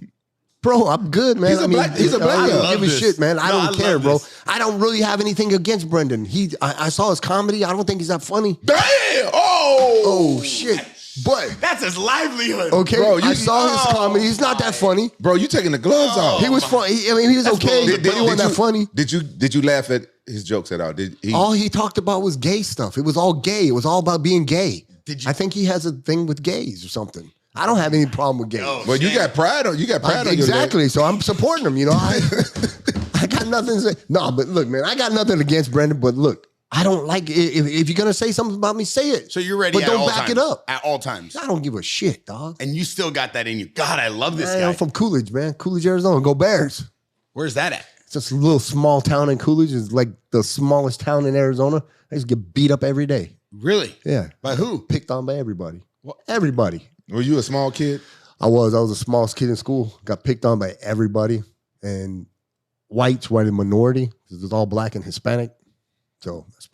Bro, I'm good, man. He's a black I guy. don't I give a love this. shit, man. I No, don't I care, love bro. this. I don't really have anything against Brendan. I saw his comedy. I don't think he's that funny. Damn! Oh shit! But That's his livelihood. okay, Bro, I saw his comedy. He's not that funny. Bro, you taking the gloves off. He was funny. He was okay, bullshit. but he wasn't that funny. Did you laugh at his jokes at all? Did he? All he talked about was gay stuff. It was all gay. It was all about being gay. Did you- I think he has a thing with gays or something. I don't have any problem with gays. Yo, Well, you got pride on. You got pride on your leg. Exactly. So I'm supporting him. You know, I got nothing to say. No, but look, man, I got nothing against Brendan. But look, I don't like if you're gonna say something about me, say it. So you're ready but at don't all back times. it up. At all times. I don't give a shit, dog. And you still got that in you. God, I love this Man, guy. I'm from Coolidge, man. Coolidge, Arizona. Go Bears. Where's that at? It's just a little small town in Coolidge. It's like the smallest town in Arizona. I used to get beat up every day. Really? Yeah. By who? Picked on by everybody. Everybody. Were you a small kid? I was the smallest kid in school. Got picked on by everybody, and whites were the minority because it's all black and Hispanic. So that's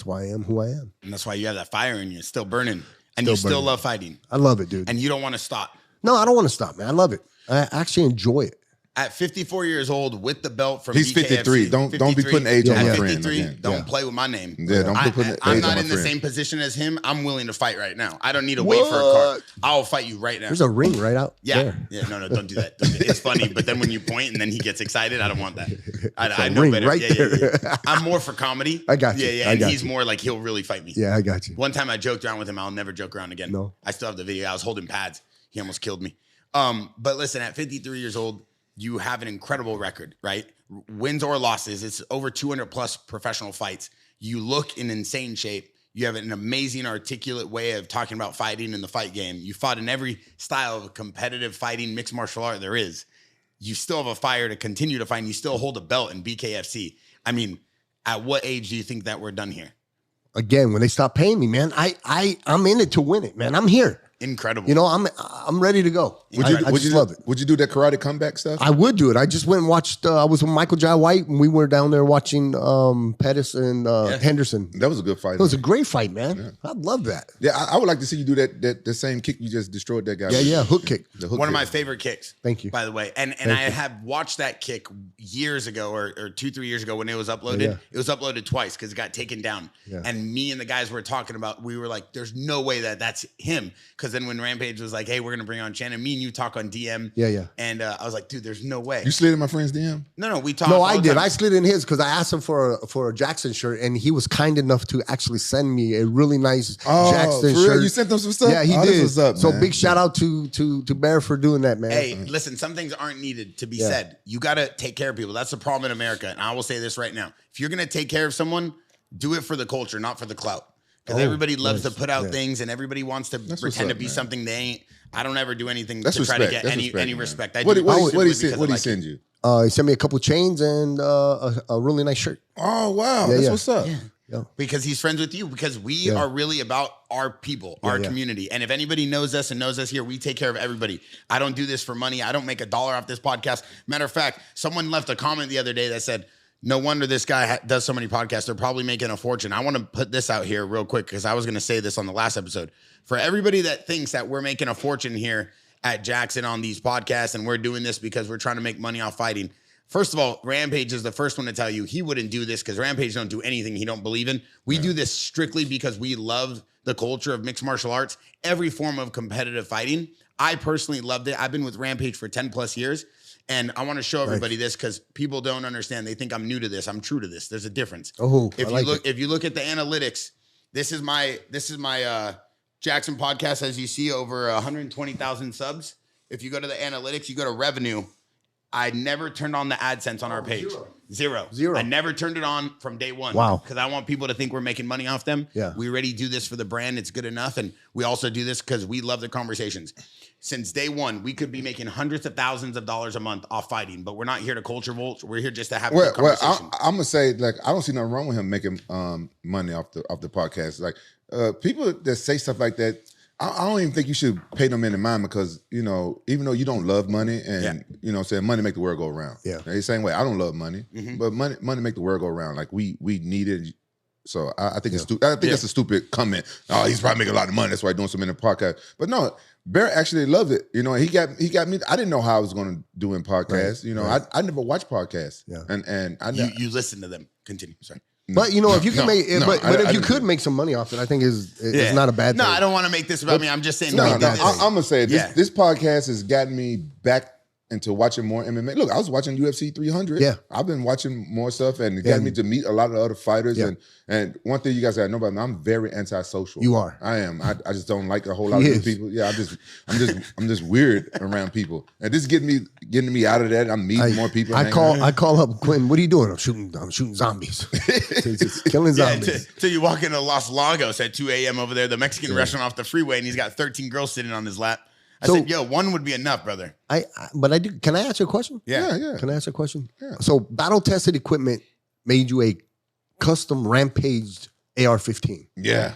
why I am who I am. And that's why you have that fire in you, still burning, and you still love fighting. I love it, dude. And you don't want to stop. No, I don't want to stop, man. I love it. I actually enjoy it. At 54 years old, with the belt from He's BKFC, 53. Don't be putting age on my At friend. 53, Again. don't play with my name. Yeah, don't be putting age I'm on not my in the friend. same position as him. I'm willing to fight right now. I don't need to wait for a card. I'll fight you right now. There's a ring right out there. Yeah, no, don't do that. It's funny, but then when you point and then he gets excited, I don't want that. I know ring better. right there. I'm more for comedy. I got you. Yeah, I and got he's you. more like he'll really fight me. Yeah, I got you. One time I joked around with him. I'll never joke around again. No. I still have the video. I was holding pads. He almost killed me. But listen, at 53 years old, you have an incredible record, right? Wins or losses. It's over 200 plus professional fights. You look in insane shape. You have an amazing, articulate way of talking about fighting in the fight game. You fought in every style of competitive fighting, mixed martial art there is. You still have a fire to continue to fight. And you still hold a belt in BKFC. I mean, at what age do you think that we're done here? Again, when they stop paying me, man, I'm in it to win it, man. I'm here. Incredible. You know, I'm ready to go. I just love it. Would you do that karate comeback stuff? I would do it. I just went and watched. I was with Michael Jai White, and we were down there watching Pettis and Henderson. That was a good fight. It was a great fight, man. Yeah. I love that. Yeah, I would like to see you do that same kick you just destroyed that guy. Yeah, hook kick. The hook One of kick. my favorite kicks. Thank you. By the way. And I have watched that kick years ago or 2-3 years ago when it was uploaded. Yeah. It was uploaded twice because it got taken down. Yeah. And me and the guys were talking about, we were like, there's no way that's him. Because then when Rampage was like, hey, we're going to bring on Shannon, me and you talk on DM. Yeah. And I was like, dude, there's no way. You slid in my friend's DM? No, we talked. No, all I the did. time. I slid in his because I asked him for a JAXXON shirt, and he was kind enough to actually send me a really nice JAXXON for real? shirt. You sent them some stuff? Yeah, he This did. was up, So man. big shout out to Bear for doing that, man. Hey, listen, some things aren't needed to be said. You got to take care of people. That's the problem in America. And I will say this right now. If you're going to take care of someone, do it for the culture, not for the clout. Because everybody loves to put out things and everybody wants to pretend to be something they ain't. I don't ever do anything to try to get any respect. What did he send you? He sent me a couple chains and a really nice shirt. Oh, wow. That's what's up. Yeah. Because he's friends with you, because we are really about our people, our community. And if anybody knows us and knows us here, we take care of everybody. I don't do this for money. I don't make $1 off this podcast. Matter of fact, someone left a comment the other day that said, no wonder this guy does so many podcasts. They're probably making a fortune. I want to put this out here real quick because I was going to say this on the last episode. For everybody that thinks that we're making a fortune here at JAXXON on these podcasts and we're doing this because we're trying to make money off fighting. First of all, Rampage is the first one to tell you he wouldn't do this because Rampage don't do anything he don't believe in. We do this strictly because we love the culture of mixed martial arts, every form of competitive fighting. I personally loved it. I've been with Rampage for 10 plus years. And I want to show everybody this because people don't understand. They think I'm new to this. I'm true to this. There's a difference. Oh, if you look at the analytics, this is my JAXXON podcast. As you see, over 120,000 subs. If you go to the analytics, you go to revenue. I never turned on the AdSense on our page. Zero. I never turned it on from day one. Wow. Because I want people to think we're making money off them. Yeah. We already do this for the brand. It's good enough. And we also do this because we love the conversations. Since day one, we could be making hundreds of thousands of dollars a month off fighting, but we're not here to culture vulture. We're here just to have a conversation. I'm gonna say, like, I don't see nothing wrong with him making money off the podcast. Like, people that say stuff like that, I don't even think you should pay them any mind because, you know, even though you don't love money and, you know, saying money make the world go around. Yeah. The same way, I don't love money, but money make the world go around. Like, we need it. So I think it's stupid. I think that's a stupid comment. Oh, he's probably making a lot of money. That's why he's doing so many podcasts. But no, Bear actually loved it. You know, he got me. I didn't know how I was going to do in podcasts. Right. You know, I never watched podcasts. Yeah. And you listen to them. Continue. Sorry. But you know, if you can if you could make some money off it, I think it's not a bad thing. No, I don't want to make this about me. I'm just saying. I'm gonna say this podcast has gotten me back into watching more MMA. Look, I was watching UFC 300. Yeah. I've been watching more stuff and it got me to meet a lot of other fighters. Yeah. And one thing you guys gotta know about me, I'm very antisocial. You are. I am. I just don't like a whole lot of new people. Yeah, I'm just weird around people. And this is getting me out of that. I'm meeting more people. I call up Quentin. What are you doing? I'm shooting zombies. Just killing zombies. So you walk into Los Lagos at 2 a.m. over there, the Mexican restaurant off the freeway, and he's got 13 girls sitting on his lap. I said, yo, one would be enough, brother. But I do. Can I ask you a question? Yeah. Can I ask you a question? Yeah. So battle tested equipment made you a custom Rampage AR-15. Yeah.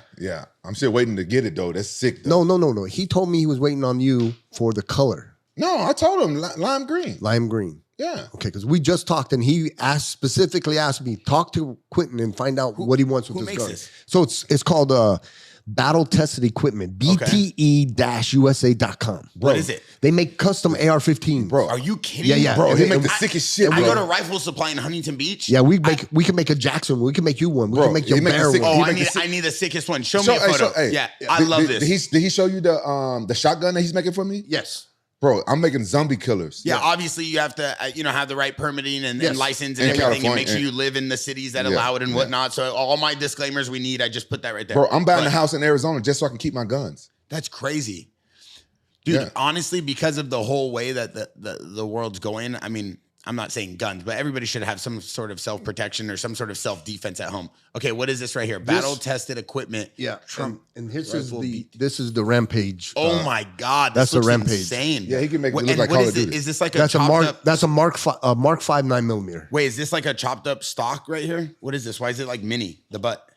I'm still waiting to get it though. That's sick though. No. He told me he was waiting on you for the color. No, I told him lime green. Lime green. Yeah. Okay, because we just talked and he specifically asked me, talk to Quentin and find out what he wants with this gun. This? So it's called Battle Tested Equipment, BTE-USA.com. What is it? They make custom AR-15. Bro, Are you kidding me? Yeah. Bro, he make the sickest shit, I bro. go to Rifle Supply in Huntington Beach. Yeah, we can make a Jackson. We can make you one. We can make your he make the bear sick- one. Oh, He I need the sickest one. Show me a photo. I love this. Did he show you the shotgun that he's making for me? Yes. Bro, I'm making zombie killers. Yeah, obviously you have to, have the right permitting and license and In everything, and California, make sure you live in the cities that allow it and whatnot. So all my disclaimers we need, I just put that right there. Bro, I'm buying a house in Arizona just so I can keep my guns. That's crazy, dude. Honestly, because of the whole way that the world's going, I mean, I'm not saying guns, but everybody should have some sort of self-protection or some sort of self-defense at home. Okay, what is this right here? Battle-tested equipment. Yeah, Trump. and this is the Rampage. Oh my God, that's this the looks Rampage. Insane. Yeah, he can make it look And like what Call is of it? Duty. Is this like a That's a chopped Mark. up? That's a Mark 5 9mm. Wait, is this like a chopped up stock right here? What is this? Why is it like mini? The butt.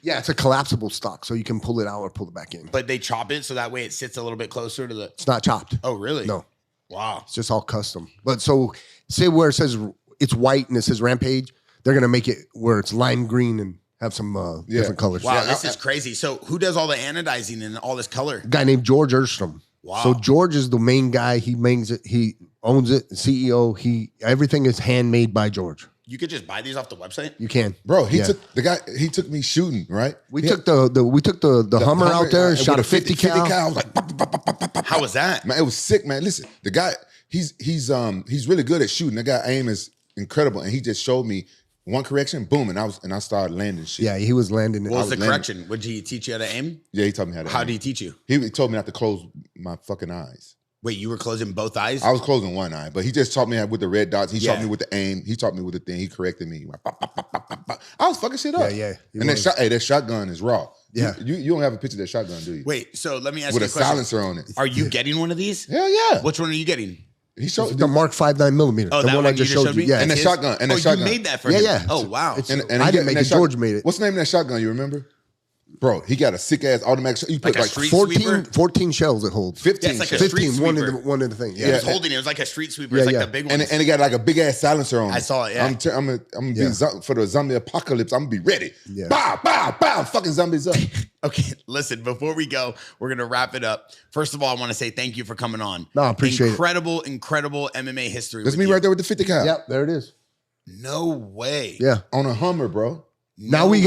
Yeah, it's a collapsible stock, so you can pull it out or pull it back in. But they chop it so that way it sits a little bit closer to the. It's not chopped. Oh, really? No, Wow. it's just all custom. But so say where it says it's white and it says Rampage, they're gonna make it where it's lime green and have some different colors. Wow, Yeah. this is crazy. So who does all the anodizing and all this color? A guy named George Erstrom. Wow. So George is the main guy. He makes it. He owns it. CEO. Everything is handmade by George. You could just buy these off the website? You can, Bro, he took me shooting, right? We took the Hummer out there, shot a 50 cal. I was like, pop, pop, pop, pop, pop, pop. How was that? Man, it was sick, man. Listen, the guy, he's really good at shooting. The guy aim is incredible, and he just showed me one correction, boom, and I started landing shit. Yeah, he was landing. What was the correction? Would he teach you how to aim? Yeah, he taught me how to aim. How did he teach you? He told me not to close my fucking eyes. Wait, you were closing both eyes? I was closing one eye, but he just taught me how with the red dots. He taught me with the aim. He taught me with the thing. He corrected me. Like, pop, pop, pop, pop, pop, pop. I was fucking shit up. Yeah. And that shotgun is raw. Yeah. You don't have a picture of that shotgun, do you? Wait, so let me ask With you a a question. silencer on it. Are you getting one of these? Hell yeah. Which one are you getting? He showed the Mark 5 9mm. Oh, the that one I just showed you. me? Yeah, And the His? shotgun. And the Oh, shotgun. you made that for him? Yeah. Oh, wow. And I didn't make it. George made it. What's the name of that shotgun? You remember? Bro, he got a sick ass automatic. You put Like a like street sweeper? 14 shells it holds. 15. Yeah, it's like a shells. street 15, one sweeper. in the thing. He Yeah. was holding it. It was like a street sweeper. Yeah, It's like yeah. the big one. And it got like a big ass silencer on it. I saw it, yeah. I'm gonna be for the zombie apocalypse. I'm gonna be ready. Yeah. Bow, bow, bow. Fucking zombies up. Okay, listen, before we go, we're going to wrap it up. First of all, I want to say thank you for coming on. No, I appreciate it. Incredible MMA history. That's with me you. right there with the 50 cal. Yep, there it is. No way. Yeah. On a Hummer, bro. Now we've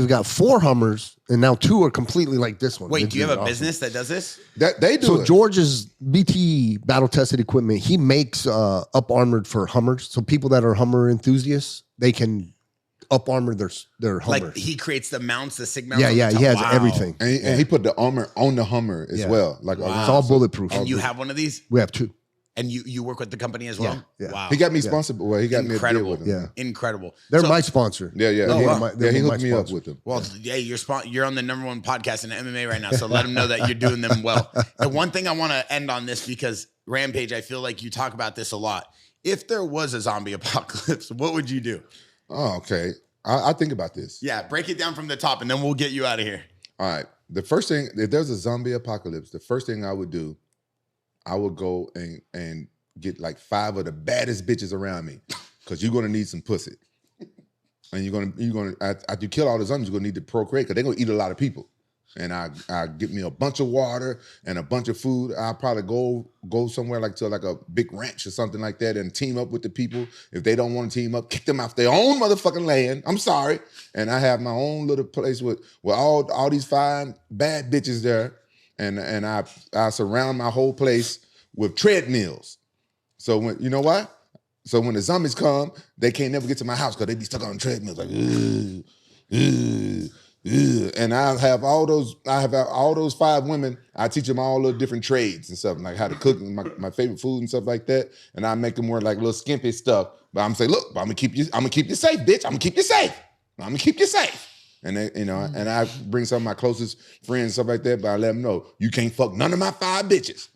got 4 Hummers and now 2 are completely like this one. Wait, It's do you have a awesome. business that does this? That they do. So it. George's BT battle tested equipment, he makes up armored for Hummers. So people that are Hummer enthusiasts, they can up armor their Hummers. Like he creates the mounts, the sig mounts. yeah, on the yeah, top? he has Wow. everything. And he put the armor on the Hummer as Yeah. well. Like It's all bulletproof. And you have one of these? We have 2. And you work with the company as well? Yeah. Wow. He got me sponsored. Well, he got Incredible. me a deal with him. Yeah. Incredible. They're So- my sponsor. Yeah. Oh, he, wow. yeah, he my hooked me up sponsor. with them. Well, yeah, you're on the #1 podcast in MMA right now, so let them know that you're doing them well. And one thing I want to end on this because Rampage, I feel like you talk about this a lot. If there was a zombie apocalypse, what would you do? Oh, okay. I think about this. Yeah, break it down from the top, and then we'll get you out of here. All right. The first thing, if there's a zombie apocalypse, the first thing I would do, I would go and get like 5 of the baddest bitches around me, because you're gonna need some pussy, and you're gonna after you kill all the zombies, you're gonna need to procreate because they're gonna eat a lot of people. And I get me a bunch of water and a bunch of food. I'll probably go somewhere like to like a big ranch or something like that and team up with the people. If they don't want to team up, kick them off their own motherfucking land. I'm sorry. And I have my own little place with all these fine bad bitches there. And I surround my whole place with treadmills. So when you know why? So when the zombies come, they can't never get to my house because they be stuck on treadmills like and I have all those 5 women. I teach them all the different trades and stuff, like how to cook my favorite food and stuff like that. And I make them wear like little skimpy stuff. But I'm saying, look, I'm gonna keep you safe, bitch. I'm gonna keep you safe. I'm gonna keep you safe. And they, and I bring some of my closest friends and stuff like that. But I let them know you can't fuck none of my 5 bitches.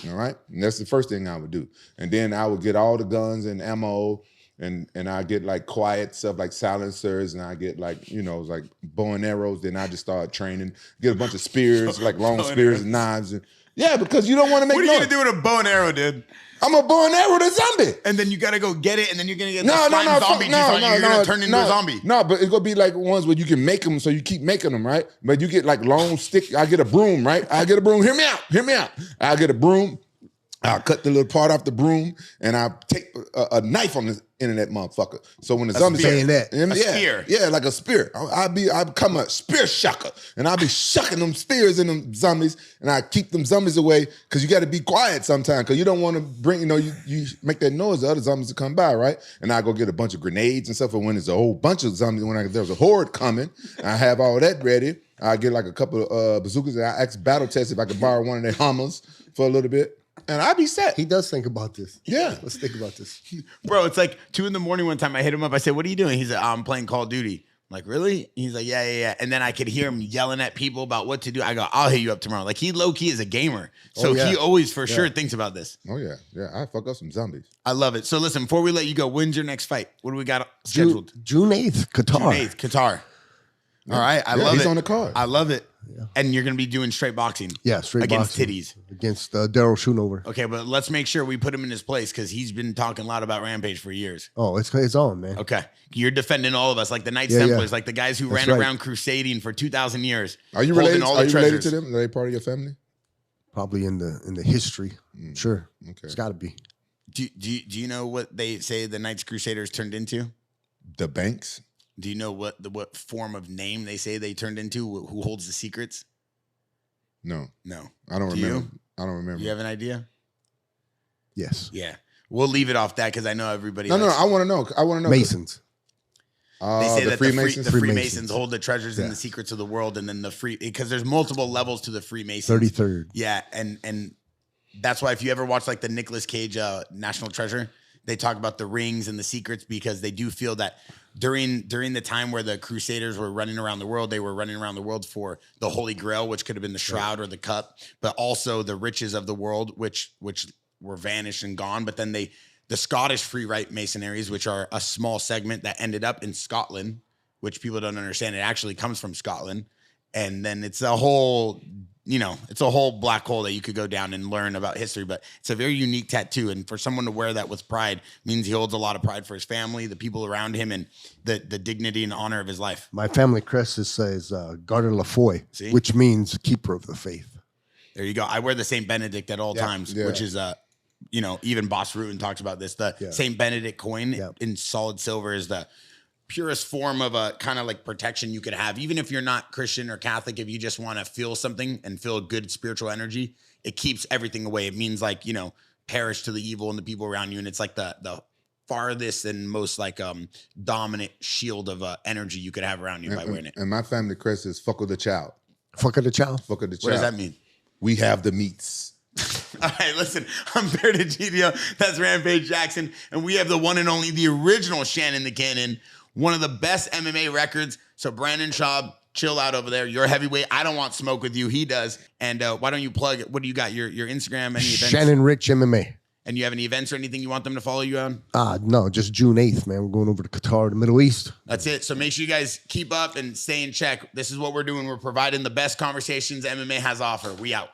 All right, and that's the first thing I would do. And then I would get all the guns and ammo and I get like quiet stuff like silencers, and I get like, you know, like bow and arrows. Then I just start training, get a bunch of spears, like long spears and knives. And yeah, because you don't want to make What are noise. you gonna do with a bow and arrow, dude? I'm a bow and arrow the zombie. And then you gotta go get it, and then you're gonna get the slime zombie juice on you. You're gonna turn into a zombie. No, but it's gonna be like ones where you can make them, so you keep making them, right? But you get like long stick. I get a broom, right? I get a broom. Hear me out. I get a broom. I'll cut the little part off the broom, and I take a knife on the end of that motherfucker. So when the zombies saying that, spear, yeah, like a spear. I become a spear shucker, and I'll be shucking them spears in them zombies, and I keep them zombies away because you got to be quiet sometimes because you don't want to bring, you know, you make that noise, the other zombies will come by, right? And I go get a bunch of grenades and stuff. And when there's a whole bunch of zombies, there's a horde coming, I have all that ready. I get like a couple of bazookas, and I ask battle test if I could borrow one of their Hummers for a little bit. And I'd be set. He does think about this. Yeah. Let's think about this. Bro, it's like 2 a.m. one time. I hit him up. I said, "What are you doing?" He's like, "I'm playing Call of Duty." I'm like, "Really?" He's like, yeah. And then I could hear him yelling at people about what to do. I go, "I'll hit you up tomorrow." Like, he low-key is a gamer. So he always for sure thinks about this. Oh, yeah. Yeah, I fuck up some zombies. I love it. So listen, before we let you go, when's your next fight? What do we got scheduled? June 8th, Qatar. June 8th, Qatar. All right. I love it. He's on the card. I love it. Yeah. And you're going to be doing straight boxing. Yeah, straight against boxing. titties. Against Daryl Schoonover. Okay, but let's make sure we put him in his place because he's been talking a lot about Rampage for years. Oh, it's on, man. Okay. You're defending all of us, like the Knights Templars, like the guys who ran around crusading for 2,000 years. Are you related? Are you related to them? Are they part of your family? Probably in the history. Sure. Okay. It's got to be. Do you know what they say the Knights Crusaders turned into? The Banks. Do you know what form of name they say they turned into? Who holds the secrets? No. I don't remember. I don't remember. You have an idea? Yes. Yeah. We'll leave it off that because I know everybody. No. I want to know. Masons. They say the that Freemasons? the Freemasons hold the treasures and the secrets of the world, and then because there's multiple levels to the Freemasons. 33rd. Yeah, and that's why if you ever watch like the Nicolas Cage National Treasure, they talk about the rings and the secrets because they do feel that during the time where the Crusaders were running around the world, they were running around the world for the Holy Grail, which could have been the shroud or the cup, but also the riches of the world, which were vanished and gone. But then the Scottish Free Rite Masonries, which are a small segment that ended up in Scotland, which people don't understand. It actually comes from Scotland. And then it's a whole, it's a whole black hole that you could go down and learn about history, but it's a very unique tattoo. And for someone to wear that with pride means he holds a lot of pride for his family, the people around him, and the dignity and honor of his life. My family crest says Garter La Foi, which means keeper of the faith. There you go. I wear the Saint Benedict at all times, which is, even Boss Rutan talks about this. The Saint Benedict coin in solid silver is the purest form of a kind of like protection you could have, even if you're not Christian or Catholic. If you just want to feel something and feel good spiritual energy, it keeps everything away. It means like, perish to the evil and the people around you. And it's like the farthest and most like dominant shield of energy you could have around you by wearing it. And my family crest is fuck of the child. Fuck of the child? Fuck of the child. What does that mean? We have the meats. All right, listen, I'm Bearded GDO. That's Rampage Jackson. And we have the one and only, the original Shannon the Cannon. One of the best MMA records. So Brandon Schaub, chill out over there. You're a heavyweight. I don't want smoke with you. He does. And why don't you plug it? What do you got? Your Instagram, any events? Shannon Ritch MMA. And you have any events or anything you want them to follow you on? No, just June 8th, man. We're going over to Qatar, the Middle East. That's it. So make sure you guys keep up and stay in check. This is what we're doing. We're providing the best conversations MMA has to offer. We out.